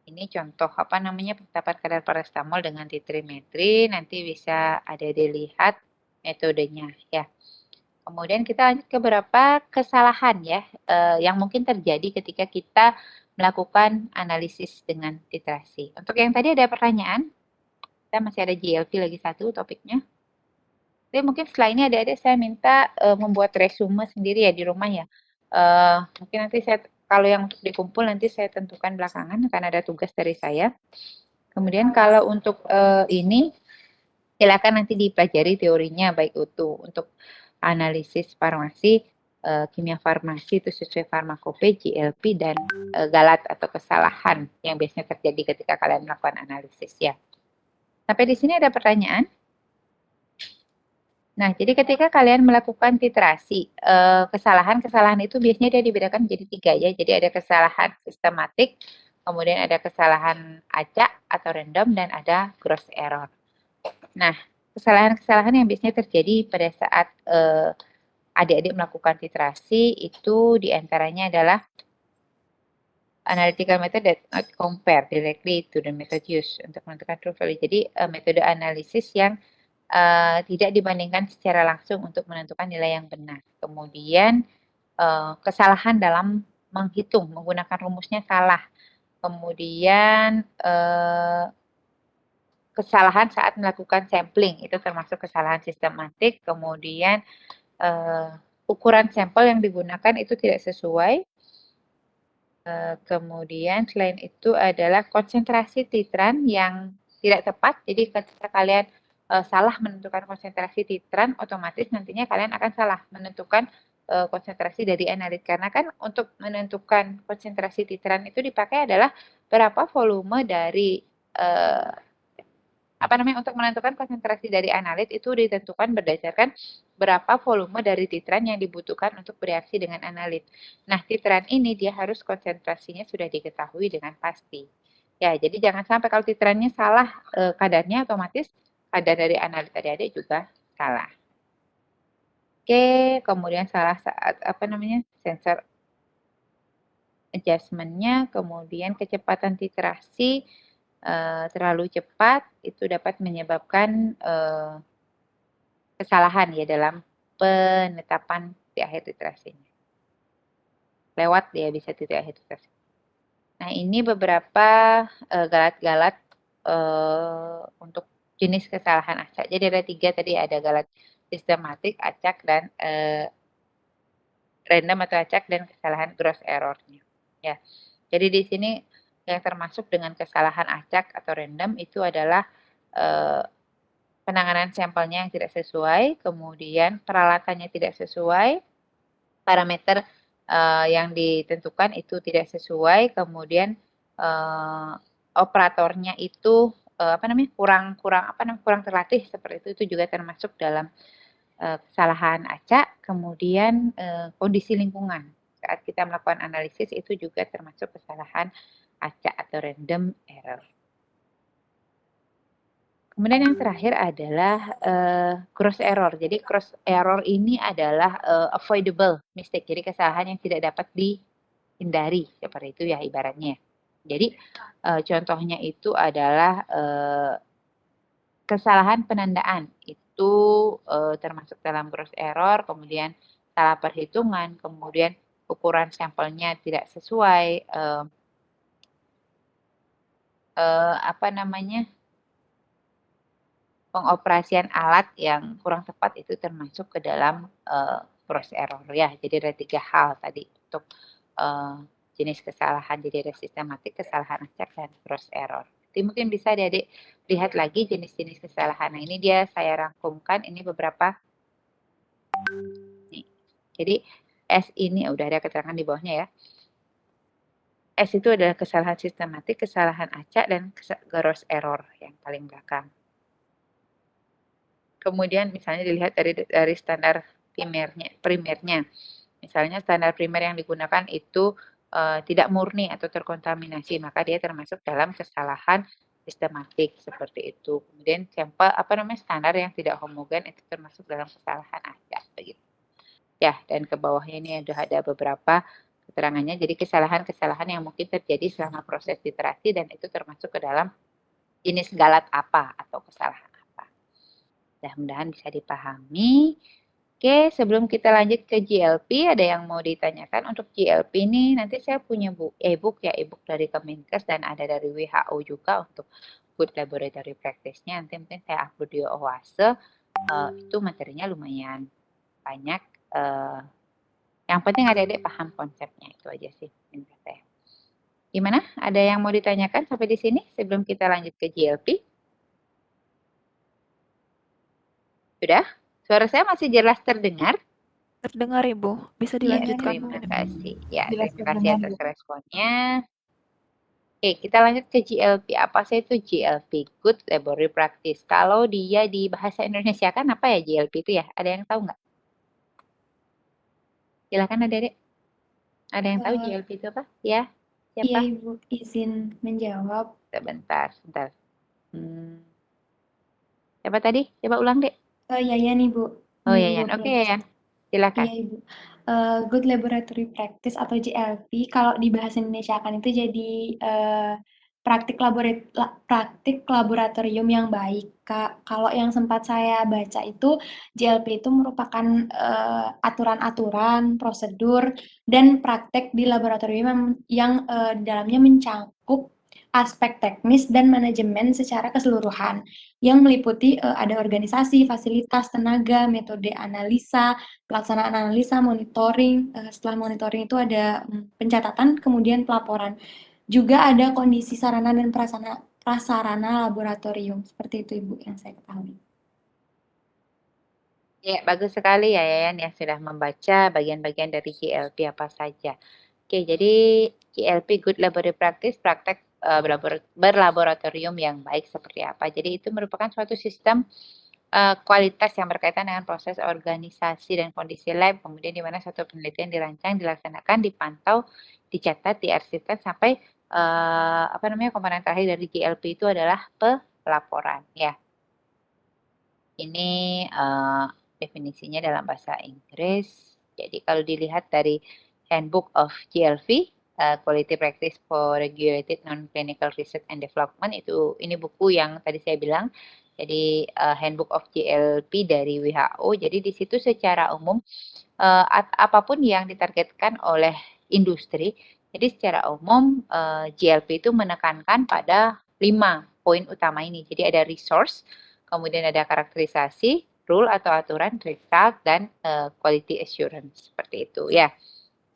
Ini contoh apa namanya penetapan kadar paracetamol dengan titrimetri, nanti bisa ada dilihat metodenya ya. Kemudian kita lanjut ke beberapa kesalahan ya yang mungkin terjadi ketika kita melakukan analisis dengan titrasi. Untuk yang tadi ada pertanyaan, kita masih ada GLP lagi satu topiknya. Tapi mungkin setelah ini adik-adik saya minta membuat resume sendiri ya di rumah ya. Mungkin nanti saya kalau yang untuk dikumpul nanti saya tentukan belakangan karena ada tugas dari saya. Kemudian kalau untuk ini silakan nanti dipelajari teorinya baik itu untuk analisis farmasi, kimia farmasi itu sesuai farmakope, GLP dan galat atau kesalahan yang biasanya terjadi ketika kalian melakukan analisis ya. Sampai di sini ada pertanyaan? Nah, jadi ketika kalian melakukan titrasi, kesalahan-kesalahan itu biasanya dia dibedakan menjadi 3 ya. Jadi ada kesalahan sistematik, kemudian ada kesalahan acak atau random, dan ada gross error. Nah, kesalahan-kesalahan yang biasanya terjadi pada saat adik-adik melakukan titrasi itu diantaranya adalah analytical method that not compare directly to the method used untuk menentukan true value. Jadi metode analisis yang tidak dibandingkan secara langsung untuk menentukan nilai yang benar. Kemudian kesalahan dalam menghitung, menggunakan rumusnya salah. Kemudian kesalahan saat melakukan sampling, itu termasuk kesalahan sistematik. Kemudian ukuran sampel yang digunakan itu tidak sesuai. Kemudian selain itu adalah konsentrasi titran yang tidak tepat. Jadi ketika kalian salah menentukan konsentrasi titran, otomatis nantinya kalian akan salah menentukan konsentrasi dari analit. Karena kan untuk menentukan konsentrasi titran itu dipakai adalah berapa volume dari untuk menentukan konsentrasi dari analit itu ditentukan berdasarkan berapa volume dari titran yang dibutuhkan untuk bereaksi dengan analit. Nah, titran ini dia harus konsentrasinya sudah diketahui dengan pasti. Ya, jadi jangan sampai kalau titrannya salah kadarnya, otomatis kadar dari analit adik-adik juga salah. Oke, kemudian salah saat sensor adjustment-nya, kemudian kecepatan titrasi terlalu cepat itu dapat menyebabkan kesalahan ya dalam penetapan titik akhir titrasinya. Lewat ya bisa titik akhir titrasi. Nah, ini beberapa galat-galat untuk jenis kesalahan acak. Jadi ada 3 tadi, ada galat sistematik, acak, dan random atau acak, dan kesalahan gross error-nya. Ya. Jadi di sini yang termasuk dengan kesalahan acak atau random itu adalah penanganan sampelnya yang tidak sesuai, kemudian peralatannya tidak sesuai, parameter yang ditentukan itu tidak sesuai, kemudian operatornya itu kurang terlatih seperti itu juga termasuk dalam kesalahan acak. Kemudian kondisi lingkungan saat kita melakukan analisis itu juga termasuk kesalahan acak atau random error. Kemudian yang terakhir adalah cross error. Jadi cross error ini adalah avoidable mistake. Jadi kesalahan yang tidak dapat dihindari seperti itu ya ibaratnya. Jadi contohnya itu adalah kesalahan penandaan. Itu termasuk dalam cross error, kemudian salah perhitungan, kemudian ukuran sampelnya tidak sesuai, apa namanya, pengoperasian alat yang kurang tepat itu termasuk ke dalam cross error ya. Jadi ada 3 hal tadi untuk jenis kesalahan. Jadi ada sistematik, kesalahan acak, dan cross error. Jadi mungkin bisa adik-adik lihat lagi jenis-jenis kesalahan. Nah ini dia saya rangkumkan, ini beberapa. Nih. Jadi S ini udah ada keterangan di bawahnya ya. S itu adalah kesalahan sistematik, kesalahan acak, dan cross error yang paling belakang. Kemudian misalnya dilihat dari standar primernya. Misalnya standar primer yang digunakan itu tidak murni atau terkontaminasi, maka dia termasuk dalam kesalahan sistematik seperti itu. Kemudian sampel standar yang tidak homogen itu termasuk dalam kesalahan acak begitu. Ya, dan ke bawahnya ini ada beberapa keterangannya. Jadi kesalahan-kesalahan yang mungkin terjadi selama proses literasi dan itu termasuk ke dalam jenis galat apa atau kesalahan. Mudah-mudahan bisa dipahami. Oke, sebelum kita lanjut ke GLP, ada yang mau ditanyakan? Untuk GLP ini nanti saya punya e-book ya, e-book dari Kemenkes dan ada dari WHO juga untuk Good Laboratory Practice-nya. Nanti mungkin saya upload di OASE. Itu materinya lumayan banyak. Yang penting adik-adik paham konsepnya, itu aja sih minta saya. Gimana? Ada yang mau ditanyakan sampai di sini sebelum kita lanjut ke GLP? Sudah? Suara saya masih jelas terdengar? Terdengar, Ibu. Bisa Ya, dilanjutkan. terima kasih. Ya, Jelas terima kasih terdengar, atas responnya. Oke, kita lanjut ke GLP. Apa sih itu GLP? Good Laboratory Practice. Kalau dia di bahasa Indonesia kan apa ya GLP itu ya? Ada yang tahu nggak? Silakan adik-adik. Ada yang tahu GLP itu apa? Ya, Iya, siapa? Ibu, izin menjawab. Sebentar. Siapa tadi? Coba ulang, Dek. Yayan, Ibu. Oh, Di Yayan. Oke, Google. Yayan. Silakan. Iya, Ibu. Good Laboratory Practice atau GLP, kalau di bahasa Indonesia kan itu jadi praktik laboratorium yang baik. Kalau yang sempat saya baca itu, GLP itu merupakan aturan-aturan, prosedur, dan praktek di laboratorium yang di dalamnya mencakup aspek teknis dan manajemen secara keseluruhan, yang meliputi ada organisasi, fasilitas, tenaga, metode analisa, pelaksanaan analisa, monitoring, setelah monitoring itu ada pencatatan, kemudian pelaporan. Juga ada kondisi sarana dan prasarana laboratorium. Seperti itu, Ibu, yang saya ketahui. Ya, bagus sekali ya Yayan yang sudah membaca bagian-bagian dari GLP apa saja. Oke, jadi GLP Good Laboratory Practice, praktek berlaboratorium yang baik seperti apa. Jadi itu merupakan suatu sistem kualitas yang berkaitan dengan proses organisasi dan kondisi lab, kemudian di mana suatu penelitian dirancang, dilaksanakan, dipantau, dicatat, diarsipkan sampai komponen terakhir dari GLP itu adalah pelaporan ya. Ini definisinya dalam bahasa Inggris. Jadi kalau dilihat dari Handbook of GLP, Quality Practice for Regulated Non-Clinical Research and Development, ini buku yang tadi saya bilang. Jadi Handbook of GLP dari WHO. Jadi di situ secara umum apapun yang ditargetkan oleh industri, jadi secara umum GLP itu menekankan pada 5 poin utama ini. Jadi ada resource, kemudian ada karakterisasi, rule atau aturan, result, dan quality assurance. Seperti itu ya.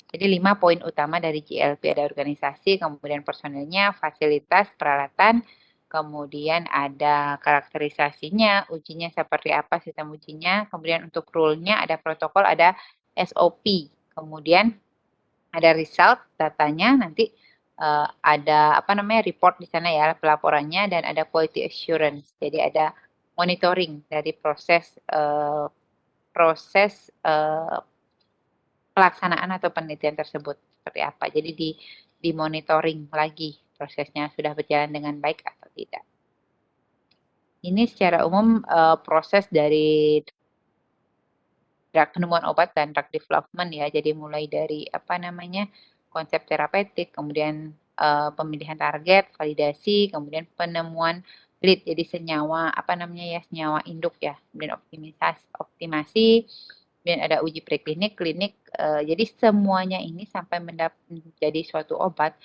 Jadi 5 poin utama dari GLP, ada organisasi, kemudian personilnya, fasilitas, peralatan, kemudian ada karakterisasinya, ujinya seperti apa sistem ujinya, kemudian untuk rule-nya ada protokol, ada SOP, kemudian ada result, datanya nanti ada report di sana ya, pelaporannya, dan ada quality assurance. Jadi ada monitoring dari proses pelaksanaan atau penelitian tersebut seperti apa. Jadi di monitoring lagi prosesnya sudah berjalan dengan baik atau tidak. Ini secara umum proses dari drug penemuan obat dan drug development ya. Jadi mulai dari apa namanya konsep terapeutik, kemudian pemilihan target, validasi, kemudian penemuan lead. Jadi senyawa apa namanya ya senyawa induk ya, kemudian optimasi, kemudian ada uji preklinik, klinik. Jadi semuanya ini sampai menjadi suatu obat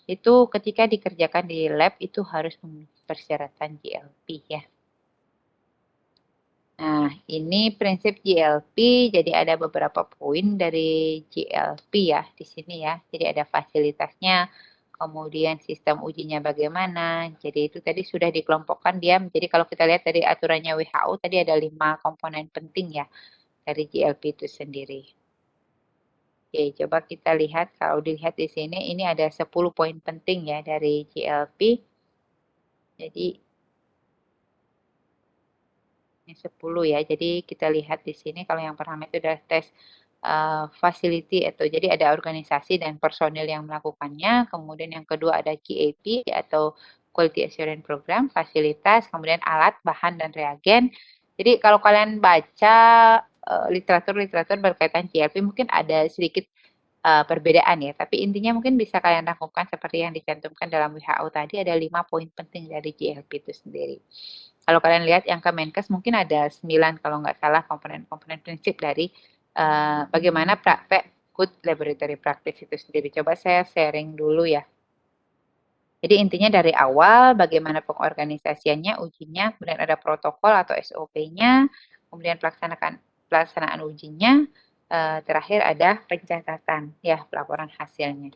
itu ketika dikerjakan di lab itu harus memenuhi persyaratan GLP ya. Nah, ini prinsip GLP, jadi ada beberapa poin dari GLP ya di sini ya. Jadi ada fasilitasnya, kemudian sistem ujinya bagaimana. Jadi itu tadi sudah dikelompokkan dia. Jadi kalau kita lihat dari aturannya WHO tadi ada 5 komponen penting ya dari GLP itu sendiri. Oke, coba kita lihat kalau dilihat di sini ini ada 10 poin penting ya dari GLP. Jadi ini 10 ya. Jadi kita lihat di sini kalau yang pertama itu adalah tes facility atau jadi ada organisasi dan personil yang melakukannya. Kemudian yang kedua ada QAP atau Quality Assurance Program, fasilitas, kemudian alat, bahan dan reagen. Jadi kalau kalian baca literatur-literatur berkaitan GLP mungkin ada sedikit perbedaan ya, tapi intinya mungkin bisa kalian lakukan seperti yang dicantumkan dalam WHO tadi ada 5 poin penting dari GLP itu sendiri. Kalau kalian lihat yang Kemenkes mungkin ada 9 kalau nggak salah komponen-komponen prinsip dari bagaimana praktek good laboratory practice itu sendiri. Coba saya sharing dulu ya. Jadi intinya dari awal bagaimana pengorganisasiannya, ujinya, kemudian ada protokol atau SOP-nya, kemudian pelaksanaan ujinya, terakhir ada pencatatan ya pelaporan hasilnya.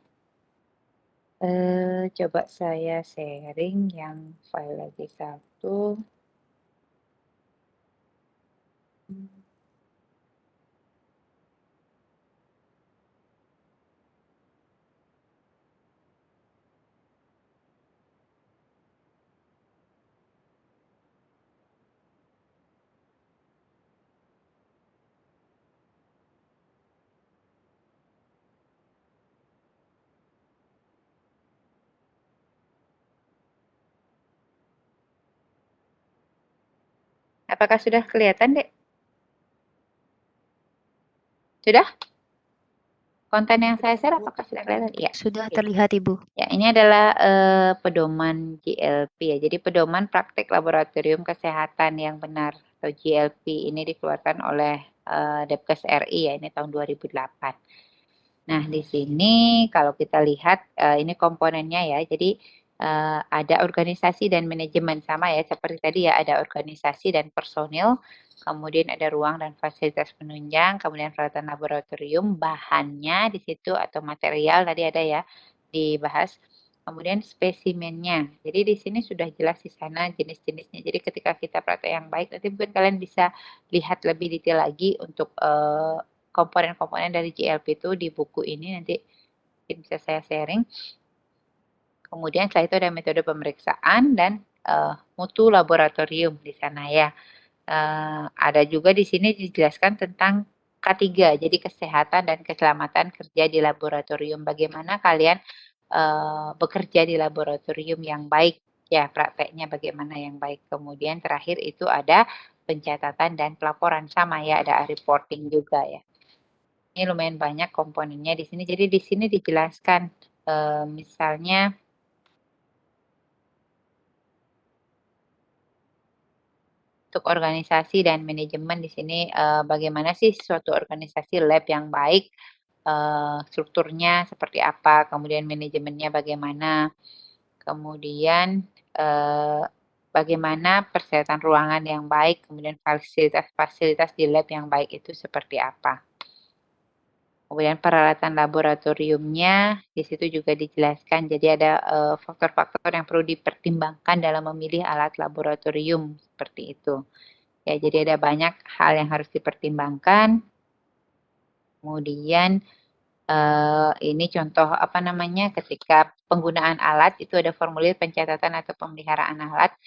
Coba saya sharing yang file lagi satu. Apakah sudah kelihatan, Dek? Sudah? Konten yang saya share apakah sudah kelihatan? Iya. Sudah Oke. terlihat Ibu. Ya, ini adalah pedoman GLP ya. Jadi pedoman praktik laboratorium kesehatan yang benar atau GLP ini dikeluarkan oleh Depkes RI ya, ini tahun 2008. Nah, di sini kalau kita lihat ini komponennya ya. Jadi ada organisasi dan manajemen sama ya seperti tadi ya ada organisasi dan personil, kemudian ada ruang dan fasilitas penunjang, kemudian peralatan laboratorium, bahannya di situ atau material tadi ada ya dibahas. Kemudian spesimennya. Jadi di sini sudah jelas di sana jenis-jenisnya. Jadi ketika kita praktek yang baik nanti mungkin kalian bisa lihat lebih detail lagi untuk komponen-komponen dari GLP itu di buku ini nanti bisa saya sharing. Kemudian setelah itu ada metode pemeriksaan dan mutu laboratorium di sana ya. Ada juga di sini dijelaskan tentang K3, jadi kesehatan dan keselamatan kerja di laboratorium. Bagaimana kalian bekerja di laboratorium yang baik, ya prakteknya bagaimana yang baik. Kemudian terakhir itu ada pencatatan dan pelaporan sama ya, ada reporting juga ya. Ini lumayan banyak komponennya di sini. Jadi di sini dijelaskan misalnya untuk organisasi dan manajemen di sini bagaimana sih suatu organisasi lab yang baik, strukturnya seperti apa, kemudian manajemennya bagaimana, kemudian bagaimana persyaratan ruangan yang baik, kemudian fasilitas-fasilitas di lab yang baik itu seperti apa. Kemudian peralatan laboratoriumnya di situ juga dijelaskan. Jadi ada faktor-faktor yang perlu dipertimbangkan dalam memilih alat laboratorium seperti itu. Ya, jadi ada banyak hal yang harus dipertimbangkan. Kemudian ini contoh apa namanya ketika penggunaan alat itu ada formulir pencatatan atau pemeliharaan alat.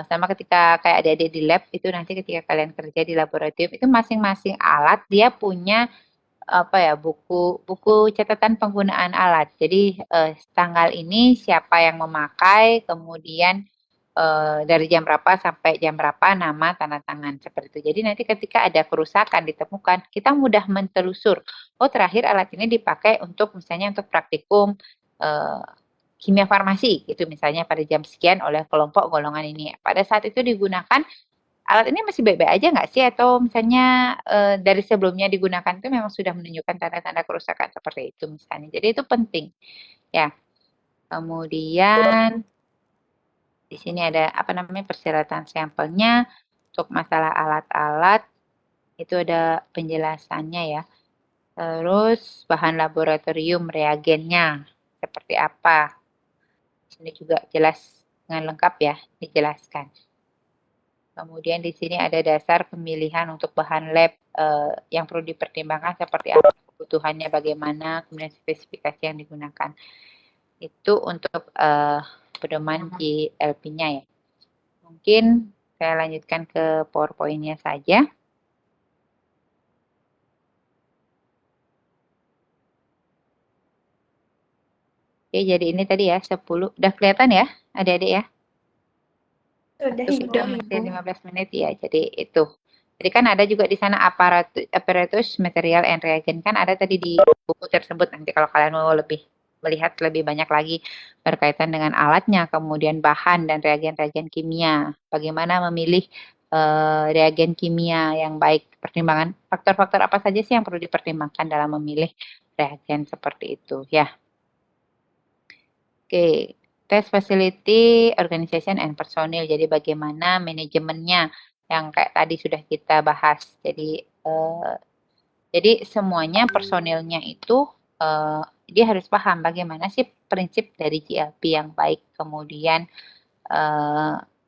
Sama ketika kayak adik-adik di lab itu nanti ketika kalian kerja di laboratorium itu masing-masing alat dia punya apa ya buku catatan penggunaan alat. Jadi tanggal ini siapa yang memakai, kemudian dari jam berapa sampai jam berapa nama tanda tangan seperti itu. Jadi nanti ketika ada kerusakan ditemukan, kita mudah mentelusur. Oh, terakhir alat ini dipakai untuk misalnya untuk praktikum kimia farmasi gitu misalnya pada jam sekian oleh kelompok golongan ini. Pada saat itu digunakan alat ini masih baik-baik aja nggak sih? Atau misalnya dari sebelumnya digunakan itu memang sudah menunjukkan tanda-tanda kerusakan seperti itu misalnya. Jadi itu penting ya. Kemudian di sini ada apa namanya persyaratan sampelnya. Untuk masalah alat-alat itu ada penjelasannya ya. Terus bahan laboratorium reagennya seperti apa. Ini juga jelas dengan lengkap ya dijelaskan. Kemudian di sini ada dasar pemilihan untuk bahan lab yang perlu dipertimbangkan seperti apa kebutuhannya bagaimana, kemudian spesifikasi yang digunakan. Itu untuk pedoman GLP-nya ya. Mungkin saya lanjutkan ke PowerPoint-nya saja. Oke, jadi ini tadi ya 10. Udah kelihatan ya adik-adik ya? Sudah, Itu kita masih 15 menit ya. Jadi itu. Jadi kan ada juga di sana apparatus, material, and reagent. Kan ada tadi di buku tersebut. Nanti kalau kalian mau melihat lebih banyak lagi berkaitan dengan alatnya, kemudian bahan dan reagen-reagen kimia. Bagaimana memilih reagen kimia yang baik. Pertimbangan faktor-faktor apa saja sih yang perlu dipertimbangkan dalam memilih reagen seperti itu ya. Oke, test facility, organization, and personil. Jadi bagaimana manajemennya yang kayak tadi sudah kita bahas. Jadi semuanya personilnya itu dia harus paham bagaimana sih prinsip dari GLP yang baik. Kemudian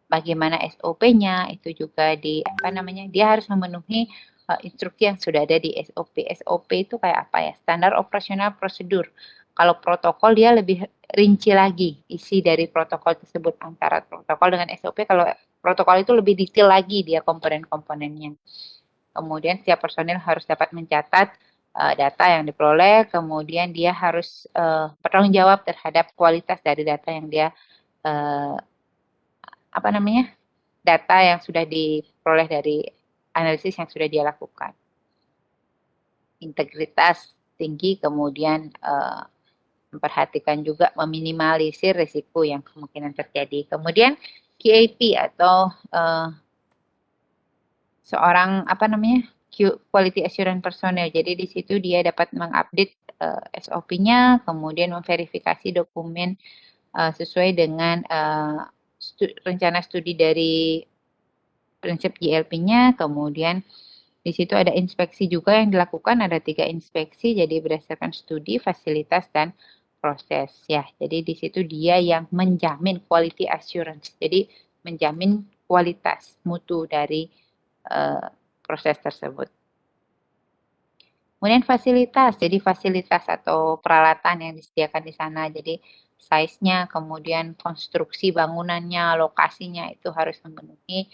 bagaimana SOP-nya itu juga dia harus memenuhi instruksi yang sudah ada di SOP. SOP itu kayak apa ya? Standar operasional prosedur. Kalau protokol dia lebih rinci lagi isi dari protokol tersebut antara protokol dengan SOP. Kalau protokol itu lebih detail lagi dia komponen-komponennya. Kemudian setiap personil harus dapat mencatat data yang diperoleh. Kemudian dia harus bertanggung jawab terhadap kualitas dari data yang dia data yang sudah diperoleh dari analisis yang sudah dia lakukan. Integritas tinggi, kemudian memperhatikan juga meminimalisir risiko yang kemungkinan terjadi. Kemudian QAP atau seorang quality assurance personel. Jadi di situ dia dapat mengupdate SOP-nya, kemudian memverifikasi dokumen sesuai dengan rencana studi dari prinsip GLP-nya, kemudian di situ ada inspeksi juga yang dilakukan, ada 3 inspeksi, jadi berdasarkan studi, fasilitas, dan proses ya. Jadi di situ dia yang menjamin quality assurance, jadi menjamin kualitas mutu dari proses tersebut. Kemudian fasilitas, jadi fasilitas atau peralatan yang disediakan di sana, jadi size-nya, kemudian konstruksi bangunannya, lokasinya itu harus memenuhi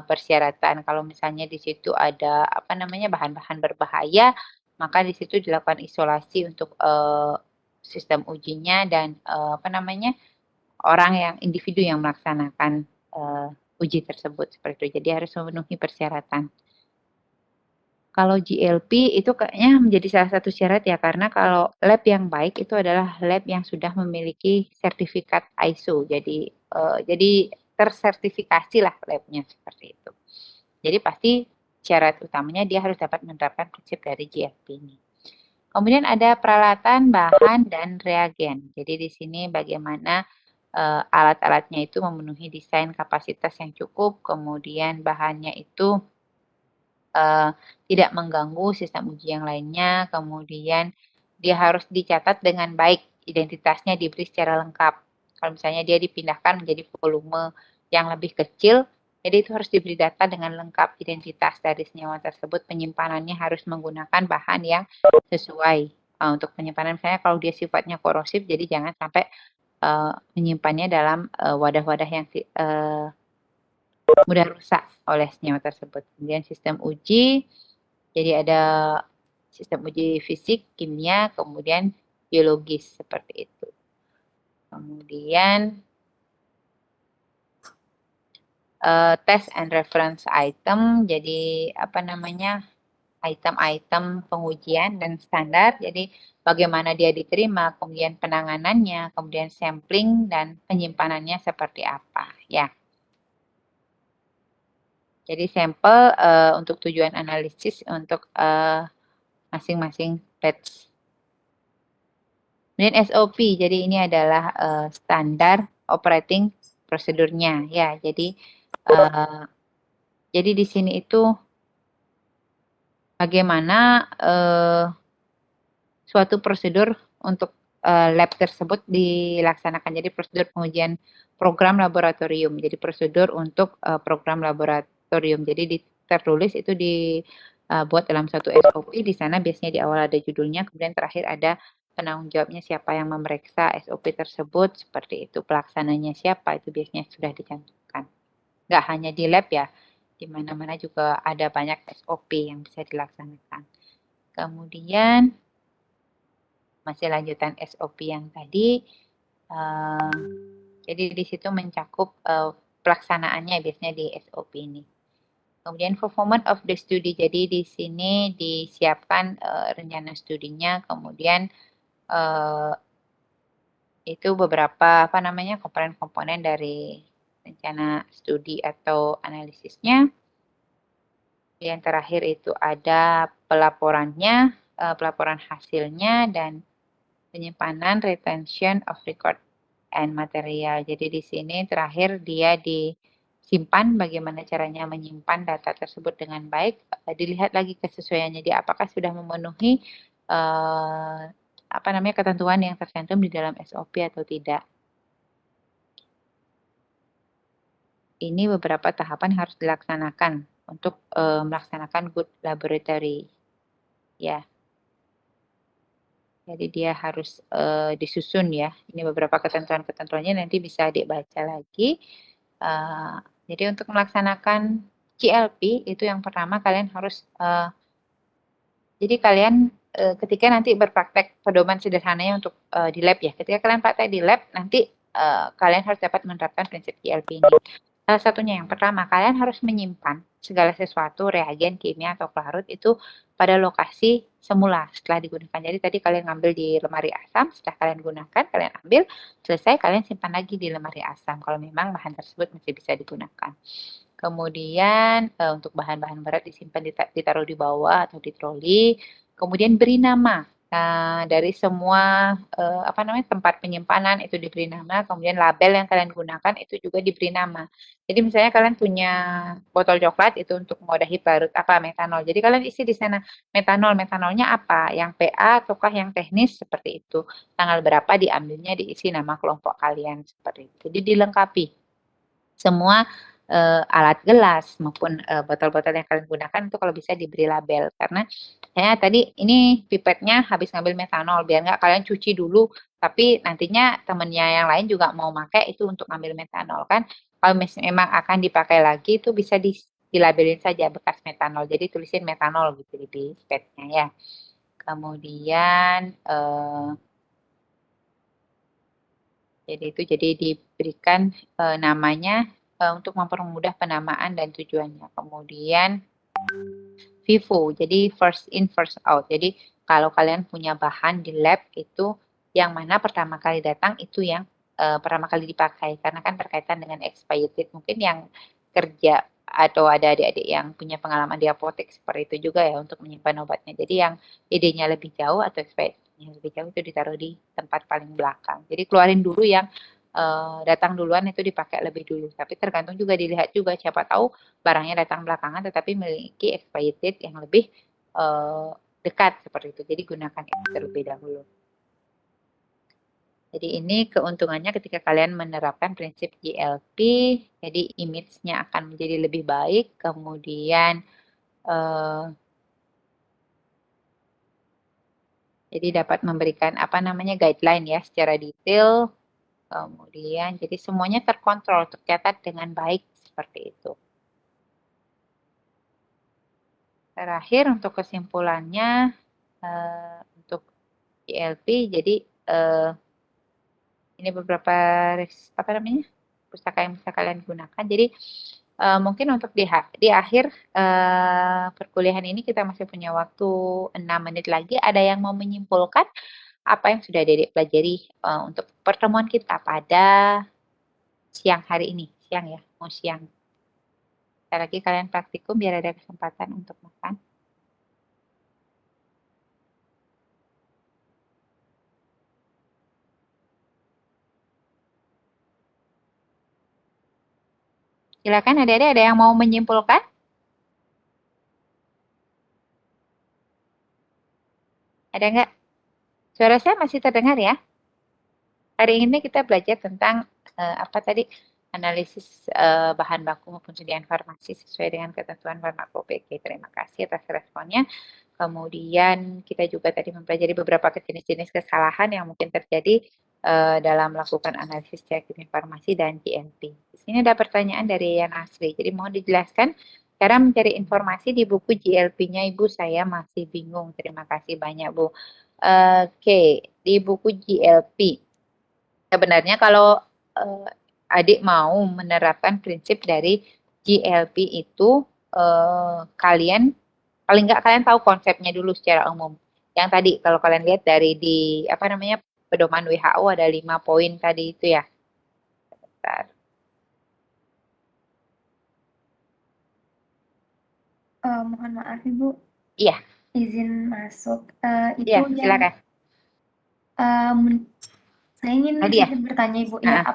persyaratan. Kalau misalnya di situ ada bahan-bahan berbahaya, maka di situ dilakukan isolasi untuk sistem ujinya dan individu yang melaksanakan uji tersebut seperti itu. Jadi harus memenuhi persyaratan. Kalau GLP itu kayaknya menjadi salah satu syarat ya, karena kalau lab yang baik itu adalah lab yang sudah memiliki sertifikat ISO. Jadi tersertifikasi lah labnya seperti itu. Jadi pasti syarat utamanya dia harus dapat menerapkan prinsip dari GLP ini. Kemudian ada peralatan, bahan, dan reagen. Jadi di sini bagaimana alat-alatnya itu memenuhi desain kapasitas yang cukup, kemudian bahannya itu tidak mengganggu sistem uji yang lainnya, kemudian dia harus dicatat dengan baik, identitasnya diberi secara lengkap. Kalau misalnya dia dipindahkan menjadi volume yang lebih kecil, jadi itu harus diberi data dengan lengkap identitas dari senyawa tersebut, penyimpanannya harus menggunakan bahan yang sesuai. Untuk penyimpanan misalnya kalau dia sifatnya korosif, jadi jangan sampai menyimpannya dalam wadah-wadah yang mudah rusak oleh senyawa tersebut. Kemudian sistem uji, jadi ada sistem uji fisik, kimia, kemudian biologis seperti itu. Kemudian test and reference item. Jadi apa namanya, item-item pengujian dan standar. Jadi bagaimana dia diterima, kemudian penanganannya, kemudian sampling dan penyimpanannya seperti apa ya. Jadi sampel untuk tujuan analisis untuk masing-masing batch. Kemudian SOP, jadi ini adalah standar operating prosedurnya ya. Jadi di sini itu bagaimana suatu prosedur untuk lab tersebut dilaksanakan. Jadi prosedur pengujian program laboratorium. Jadi prosedur untuk program laboratorium. Jadi tertulis itu dibuat dalam suatu SOP. Di sana biasanya di awal ada judulnya, kemudian terakhir ada penanggung jawabnya siapa yang memeriksa SOP tersebut, seperti itu. Pelaksananya siapa, itu biasanya sudah dicantumkan. Nggak hanya di lab ya, di mana-mana juga ada banyak SOP yang bisa dilaksanakan. Kemudian masih lanjutan SOP yang tadi, jadi di situ mencakup pelaksanaannya biasanya di SOP ini. Kemudian performance of the study, jadi di sini disiapkan rencana studinya, kemudian itu beberapa komponen-komponen dari rencana studi atau analisisnya. Yang terakhir itu ada pelaporannya, pelaporan hasilnya, dan penyimpanan retention of record and material. Jadi di sini terakhir dia disimpan, bagaimana caranya menyimpan data tersebut dengan baik, dilihat lagi kesesuaiannya dia apakah sudah memenuhi ketentuan yang tercantum di dalam SOP atau tidak. Ini beberapa tahapan harus dilaksanakan untuk melaksanakan good laboratory. Ya. Jadi dia harus disusun ya. Ini beberapa ketentuan-ketentuannya nanti bisa dibaca lagi. Jadi untuk melaksanakan GLP itu yang pertama kalian harus jadi kalian ketika nanti berpraktek pedoman sederhananya untuk di lab ya. Ketika kalian praktek di lab nanti kalian harus dapat menerapkan prinsip GLP ini. Salah satunya yang pertama, kalian harus menyimpan segala sesuatu, reagen, kimia, atau pelarut itu pada lokasi semula setelah digunakan. Jadi tadi kalian ngambil di lemari asam, setelah kalian gunakan, kalian ambil, selesai kalian simpan lagi di lemari asam, kalau memang bahan tersebut masih bisa digunakan. Kemudian untuk bahan-bahan berat disimpan, ditaruh di bawah atau di troli, kemudian beri nama. Dari semua tempat penyimpanan itu diberi nama, kemudian label yang kalian gunakan itu juga diberi nama. Jadi misalnya kalian punya botol coklat itu untuk mewadahi pelarut metanol. Jadi kalian isi di sana metanolnya apa, yang PA ataukah yang teknis seperti itu. Tanggal berapa diambilnya, diisi nama kelompok kalian seperti itu. Jadi dilengkapi semua alat gelas maupun botol-botol yang kalian gunakan itu kalau bisa diberi label, karena tadi ini pipetnya habis ngambil metanol, biar nggak kalian cuci dulu tapi nantinya temennya yang lain juga mau pakai itu untuk ngambil metanol kan. Kalau memang akan dipakai lagi itu bisa dilabelin saja bekas metanol, jadi tulisin metanol gitu di pipetnya ya. Kemudian jadi diberikan namanya untuk mempermudah penamaan dan tujuannya. Kemudian FIFO, jadi first in first out. Jadi kalau kalian punya bahan di lab itu yang mana pertama kali datang itu yang pertama kali dipakai, karena kan berkaitan dengan expired date. Mungkin yang kerja atau ada adik-adik yang punya pengalaman di apotek seperti itu juga ya untuk menyimpan obatnya. Jadi yang idenya lebih jauh atau expirednya lebih jauh itu ditaruh di tempat paling belakang. Jadi keluarin dulu yang datang duluan itu dipakai lebih dulu. Tapi tergantung juga, dilihat juga, siapa tahu barangnya datang belakangan tetapi memiliki expired date yang lebih dekat seperti itu. Jadi gunakan itu terlebih dahulu. Jadi ini keuntungannya ketika kalian menerapkan prinsip GLP, jadi image-nya akan menjadi lebih baik, kemudian jadi dapat memberikan guideline ya secara detail, kemudian jadi semuanya terkontrol, tercatat dengan baik seperti itu. Terakhir untuk kesimpulannya untuk GLP, jadi ini beberapa pustaka yang bisa kalian gunakan. Jadi mungkin untuk di akhir perkuliahan ini kita masih punya waktu 6 menit lagi. Ada yang mau menyimpulkan apa yang sudah Dedek pelajari untuk pertemuan kita pada siang hari ini? Siang ya, mau siang. Sekali lagi kalian praktikum biar ada kesempatan untuk makan. Silakan adik-adik, ada yang mau menyimpulkan? Ada nggak? Suara saya masih terdengar ya? Hari ini kita belajar tentang apa tadi? Analisis bahan baku maupun sediaan farmasi sesuai dengan ketentuan farmakopedia. Terima kasih atas responnya. Kemudian kita juga tadi mempelajari beberapa jenis-jenis kesalahan yang mungkin terjadi dalam melakukan analisis secara kimia farmasi dan GMP. Di sini ada pertanyaan dari Yan Asri. Jadi mohon dijelaskan cara mencari informasi di buku GLP-nya Ibu, saya masih bingung. Terima kasih banyak Bu. Oke, di buku GLP. Sebenarnya kalau adik mau menerapkan prinsip dari GLP itu kalian paling nggak kalian tahu konsepnya dulu secara umum. Yang tadi kalau kalian lihat dari di apa namanya pedoman WHO ada 5 poin tadi itu ya. Bentar. Mohon maaf Ibu, Iya, izin masuk. Itu iya, yang silakan. saya ingin Nadia. sedikit bertanya Ibu, ya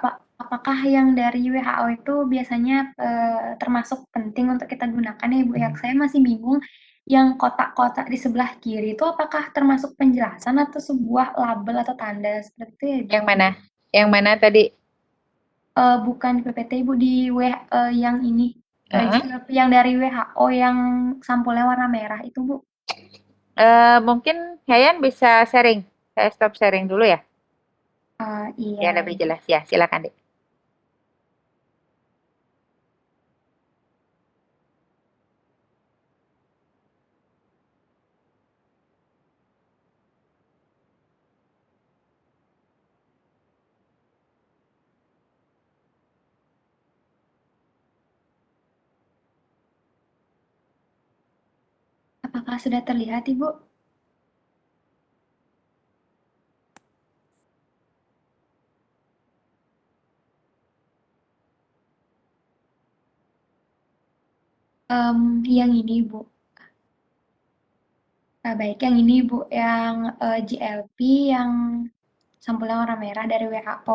apakah yang dari WHO itu biasanya termasuk penting untuk kita gunakan ya Ibu? Yang saya masih bingung, yang kotak-kotak di sebelah kiri itu apakah termasuk penjelasan atau sebuah label atau tanda seperti itu ya Ibu? Yang mana? Yang mana tadi? Bukan di PPT Ibu, di yang ini, yang dari WHO yang sampulnya warna merah itu Bu. Mungkin Yayan bisa sharing. Saya stop sharing dulu ya. Iya. Ya lebih jelas ya. Silakan Dek. Apakah sudah terlihat Ibu? Yang ini Bu. Baik, yang ini Bu, yang GLP yang sampulnya warna merah dari WHO.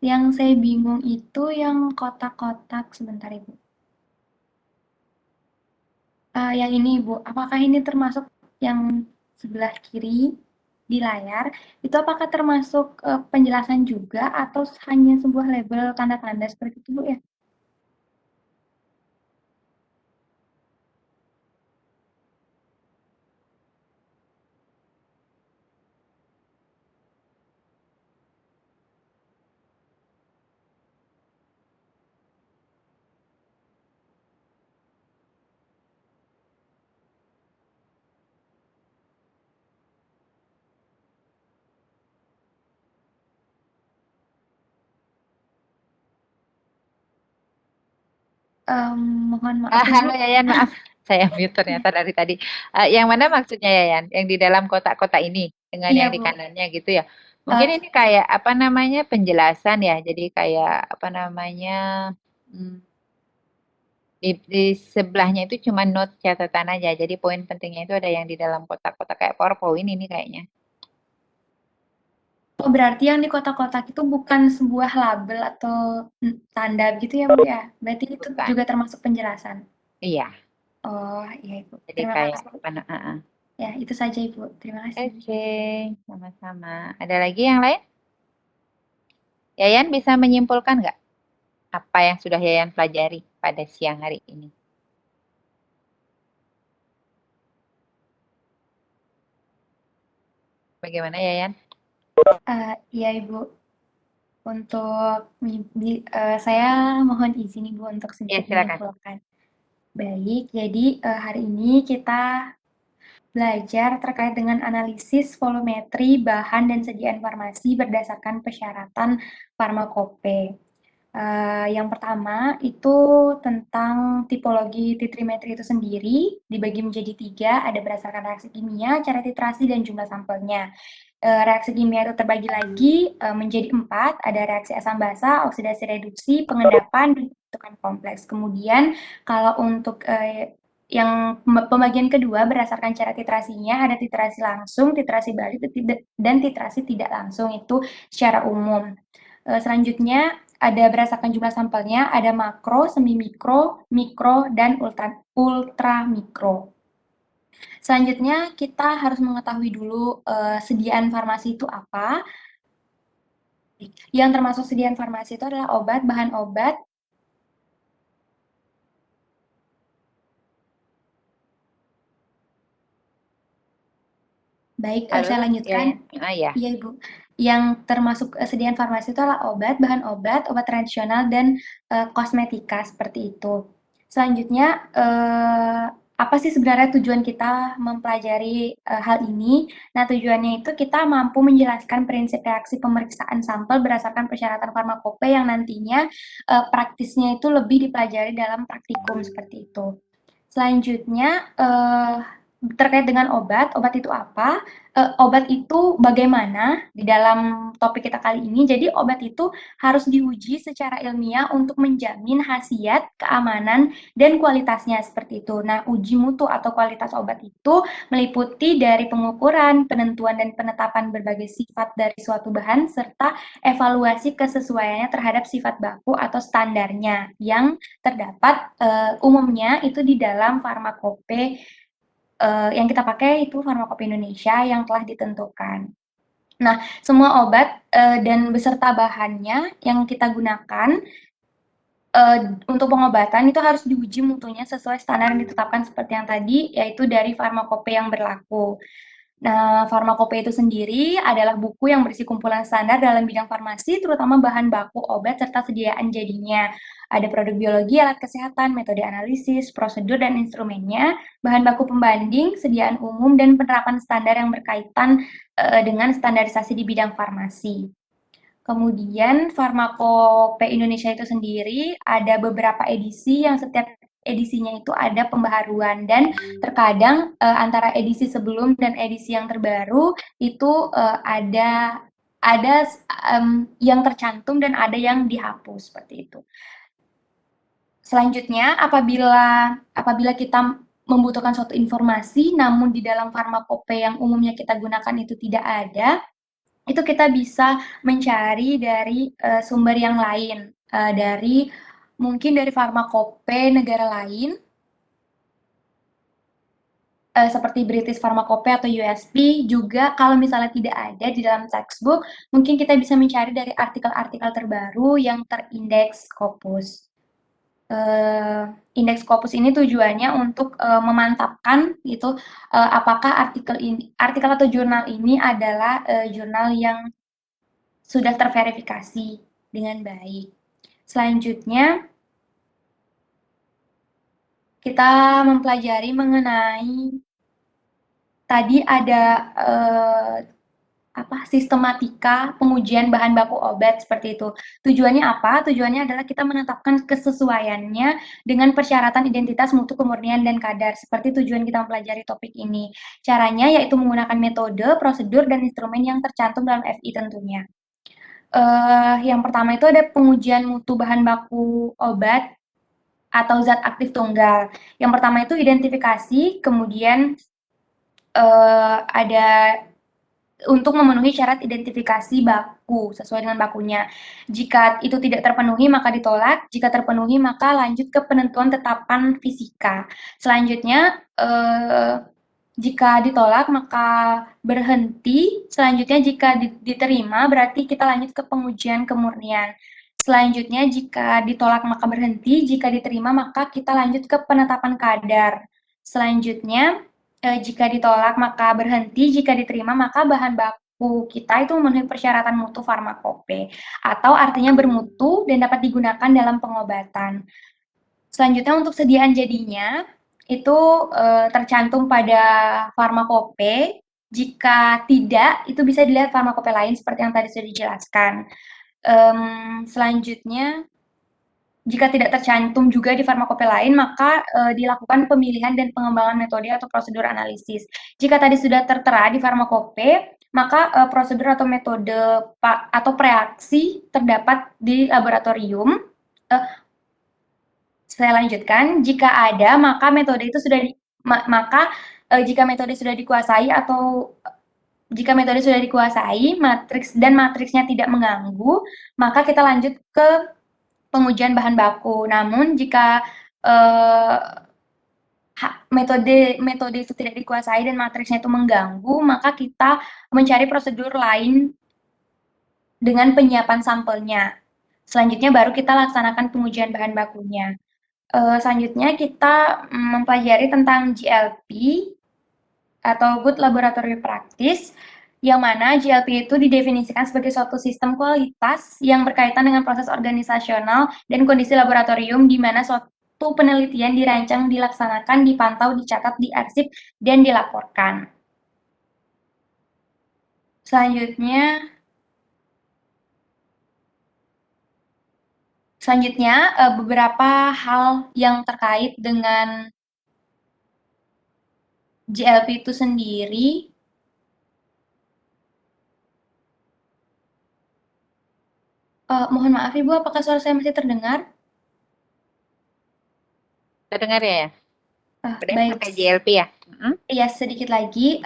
Yang saya bingung itu yang kotak-kotak, sebentar Ibu. Yang ini Ibu, apakah ini termasuk yang sebelah kiri di layar? Itu apakah termasuk penjelasan juga atau hanya sebuah label tanda-tanda seperti itu Bu ya? Mohon maaf Ibu. Halo Yayan, maaf. Saya mute ternyata dari tadi. Yang mana maksudnya Yayan? Yang di dalam kotak-kotak ini dengan Iya yang di Bu. kanannya gitu ya. Mungkin ini kayak apa namanya penjelasan ya. Jadi kayak apa namanya di sebelahnya itu cuma note catatan aja. Jadi poin pentingnya itu ada yang di dalam kotak-kotak kayak PowerPoint ini kayaknya. Oh, berarti yang di kotak-kotak itu bukan sebuah label atau tanda gitu ya Bu ya? Berarti itu Bukan. juga termasuk penjelasan? Iya. Oh, iya Ibu. Jadi Terima kayak kasih. apa? Ya, itu saja Ibu. Terima kasih. Oke, sama-sama. Ada lagi yang lain? Yayan bisa menyimpulkan nggak apa yang sudah Yayan pelajari pada siang hari ini? Bagaimana Yayan? Iya Ibu. Untuk saya mohon izin Ibu untuk sedikit menyimpulkan. Baik, jadi hari ini kita belajar terkait dengan analisis volumetri bahan dan sediaan farmasi berdasarkan persyaratan farmakope. Yang pertama itu tentang tipologi titrimetri itu sendiri, dibagi menjadi 3, ada berdasarkan reaksi kimia, cara titrasi, dan jumlah sampelnya. Reaksi kimia itu terbagi lagi menjadi 4, ada reaksi asam basa, oksidasi reduksi, pengendapan, dan pembentukan kompleks. Kemudian kalau untuk yang pembagian kedua berdasarkan cara titrasinya, ada titrasi langsung, titrasi balik, dan titrasi tidak langsung, itu secara umum. Selanjutnya ada berdasarkan jumlah sampelnya, ada makro, semi mikro, mikro, dan ultra mikro. Selanjutnya kita harus mengetahui dulu sediaan farmasi itu apa. Yang termasuk sediaan farmasi itu adalah obat, bahan obat, baik, saya Halo, lanjutkan. ya. Iya, Ibu. Yang termasuk sediaan farmasi itu adalah obat, bahan obat, obat tradisional, dan kosmetika seperti itu. Selanjutnya, apa sih sebenarnya tujuan kita mempelajari hal ini? Nah, tujuannya itu kita mampu menjelaskan prinsip reaksi pemeriksaan sampel berdasarkan persyaratan farmakope yang nantinya praktisnya itu lebih dipelajari dalam praktikum seperti itu. Selanjutnya, terkait dengan obat itu apa? Obat itu bagaimana di dalam topik kita kali ini. Jadi obat itu harus diuji secara ilmiah untuk menjamin khasiat, keamanan, dan kualitasnya seperti itu. Nah, uji mutu atau kualitas obat itu meliputi dari pengukuran, penentuan, dan penetapan berbagai sifat dari suatu bahan, serta evaluasi kesesuaiannya terhadap sifat baku atau standarnya yang terdapat umumnya itu di dalam farmakope yang kita pakai itu farmakope Indonesia yang telah ditentukan. Nah, semua obat dan beserta bahannya yang kita gunakan untuk pengobatan itu harus diuji mutunya sesuai standar yang ditetapkan seperti yang tadi, yaitu dari farmakope yang berlaku. Nah, farmakope itu sendiri adalah buku yang berisi kumpulan standar dalam bidang farmasi, terutama bahan baku obat serta sediaan jadinya. Ada produk biologi, alat kesehatan, metode analisis, prosedur dan instrumennya, bahan baku pembanding, sediaan umum, dan penerapan standar yang berkaitan dengan standarisasi di bidang farmasi. Kemudian farmakope Indonesia itu sendiri ada beberapa edisi yang setiap edisinya itu ada pembaharuan dan terkadang antara edisi sebelum dan edisi yang terbaru itu ada yang tercantum dan ada yang dihapus seperti itu. Selanjutnya apabila kita membutuhkan suatu informasi namun di dalam farmakope yang umumnya kita gunakan itu tidak ada, itu kita bisa mencari dari sumber yang lain, mungkin dari farmakope negara lain, seperti British Pharmacope atau USP. Juga kalau misalnya tidak ada di dalam textbook, mungkin kita bisa mencari dari artikel-artikel terbaru yang terindeks Scopus. Indeks Scopus ini tujuannya untuk memantapkan gitu apakah artikel atau jurnal ini adalah jurnal yang sudah terverifikasi dengan baik. Selanjutnya kita mempelajari mengenai tadi ada sistematika pengujian bahan baku obat seperti itu. Tujuannya apa? Tujuannya adalah kita menetapkan kesesuaiannya dengan persyaratan identitas, mutu, kemurnian, dan kadar. Seperti tujuan kita mempelajari topik ini. Caranya yaitu menggunakan metode, prosedur, dan instrumen yang tercantum dalam FI tentunya. Yang pertama itu ada pengujian mutu bahan baku obat atau zat aktif tunggal. Yang pertama itu identifikasi, kemudian ada untuk memenuhi syarat identifikasi baku sesuai dengan bakunya. Jika itu tidak terpenuhi maka ditolak, jika terpenuhi maka lanjut ke penentuan tetapan fisika. Selanjutnya jika ditolak maka berhenti, selanjutnya jika diterima berarti kita lanjut ke pengujian kemurnian. Selanjutnya jika ditolak maka berhenti, jika diterima maka kita lanjut ke penetapan kadar. Selanjutnya jika ditolak maka berhenti, jika diterima maka bahan baku kita itu memenuhi persyaratan mutu farmakope atau artinya bermutu dan dapat digunakan dalam pengobatan. Selanjutnya untuk sediaan jadinya itu tercantum pada farmakope. Jika tidak, itu bisa dilihat farmakope lain seperti yang tadi sudah dijelaskan. Selanjutnya jika tidak tercantum juga di farmakope lain, maka dilakukan pemilihan dan pengembangan metode atau prosedur analisis. Jika tadi sudah tertera di farmakope, maka prosedur atau metode atau reaksi terdapat di laboratorium. Saya lanjutkan, jika ada, maka metode itu sudah jika metode sudah dikuasai atau jika metode sudah dikuasai, matriksnya tidak mengganggu, maka kita lanjut ke pengujian bahan baku. Namun jika metode itu tidak dikuasai dan matriksnya itu mengganggu, maka kita mencari prosedur lain dengan penyiapan sampelnya. Selanjutnya baru kita laksanakan pengujian bahan bakunya. Selanjutnya kita mempelajari tentang GLP atau Good Laboratory Practice, yang mana GLP itu didefinisikan sebagai suatu sistem kualitas yang berkaitan dengan proses organisasional dan kondisi laboratorium di mana suatu penelitian dirancang, dilaksanakan, dipantau, dicatat, diarsip, dan dilaporkan. Selanjutnya, beberapa hal yang terkait dengan GLP itu sendiri. Mohon maaf Ibu, apakah suara saya masih terdengar? Terdengar ya? Baik. Terkait GLP ya? Iya, sedikit lagi.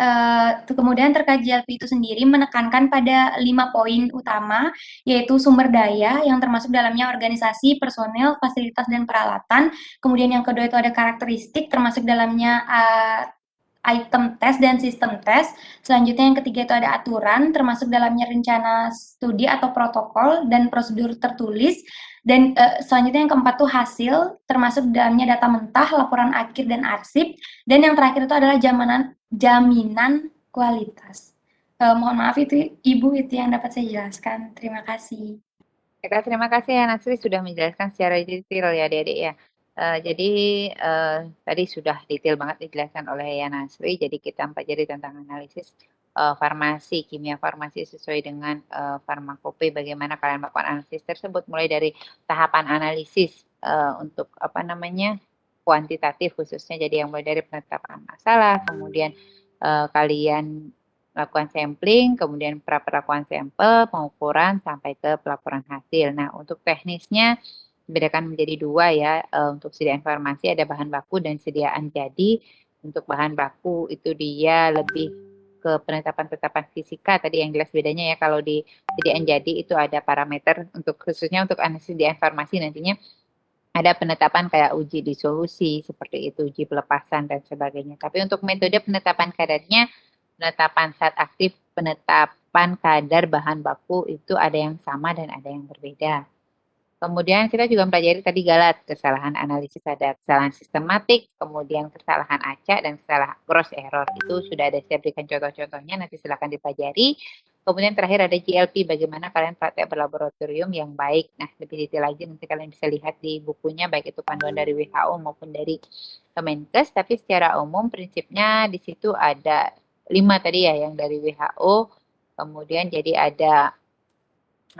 Kemudian terkait GLP itu sendiri menekankan pada 5 poin utama, yaitu sumber daya yang termasuk dalamnya organisasi, personel, fasilitas, dan peralatan. Kemudian yang kedua itu ada karakteristik, termasuk dalamnya item tes dan sistem tes. Selanjutnya yang ketiga itu ada aturan, termasuk dalamnya rencana studi atau protokol dan prosedur tertulis. Dan selanjutnya yang keempat itu hasil, termasuk dalamnya data mentah, laporan akhir, dan arsip. Dan yang terakhir itu adalah jaminan kualitas. Mohon maaf itu Ibu, itu yang dapat saya jelaskan. Terima kasih. Terima kasih ya Nasri sudah menjelaskan secara detail ya Adik-adik ya. Jadi tadi sudah detail banget dijelaskan oleh ya Nasri. Jadi kita mempelajari tentang analisis farmasi, kimia farmasi sesuai dengan farmakope. Bagaimana kalian melakukan analisis tersebut, mulai dari tahapan analisis untuk kuantitatif khususnya. Jadi yang mulai dari penetapan masalah, kemudian kalian lakukan sampling, kemudian perlakuan sampel, pengukuran, sampai ke pelaporan hasil. Nah, untuk teknisnya dibedakan menjadi dua ya. Untuk sediaan farmasi ada bahan baku dan sediaan jadi. Untuk bahan baku itu dia lebih ke penetapan fisika tadi yang jelas bedanya ya. Kalau di sediaan jadi itu ada parameter untuk khususnya untuk sediaan farmasi nantinya ada penetapan kayak uji disolusi seperti itu, uji pelepasan dan sebagainya. Tapi untuk metode penetapan kadarnya, penetapan zat aktif, penetapan kadar bahan baku itu ada yang sama dan ada yang berbeda. Kemudian kita juga mempelajari tadi galat, kesalahan analisis, ada kesalahan sistematik, kemudian kesalahan acak, dan kesalahan gross error. Itu sudah ada saya berikan contoh-contohnya, nanti silakan dipelajari. Kemudian terakhir ada GLP, bagaimana kalian praktek berlaboratorium yang baik. Nah, lebih detail lagi nanti kalian bisa lihat di bukunya, baik itu panduan dari WHO maupun dari Kemenkes. Tapi secara umum prinsipnya di situ ada 5 tadi ya, yang dari WHO. Kemudian jadi ada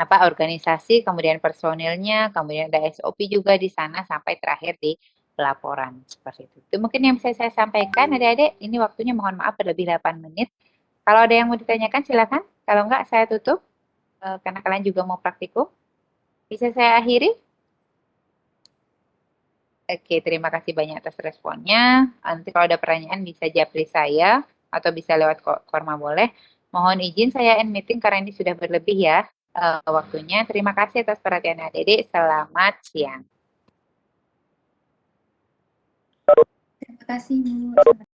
organisasi, kemudian personilnya, kemudian ada SOP juga di sana sampai terakhir di pelaporan seperti itu. Itu mungkin yang bisa saya sampaikan adik-adik. Ini waktunya mohon maaf berlebih 8 menit. Kalau ada yang mau ditanyakan silakan. Kalau enggak saya tutup karena kalian juga mau praktikum. Bisa saya akhiri? Oke, terima kasih banyak atas responnya. Nanti kalau ada pertanyaan bisa japri saya atau bisa lewat Korma boleh. Mohon izin saya end meeting karena ini sudah berlebih ya waktunya. Terima kasih atas perhatian adik-adik. Selamat siang. Terima kasih Bu.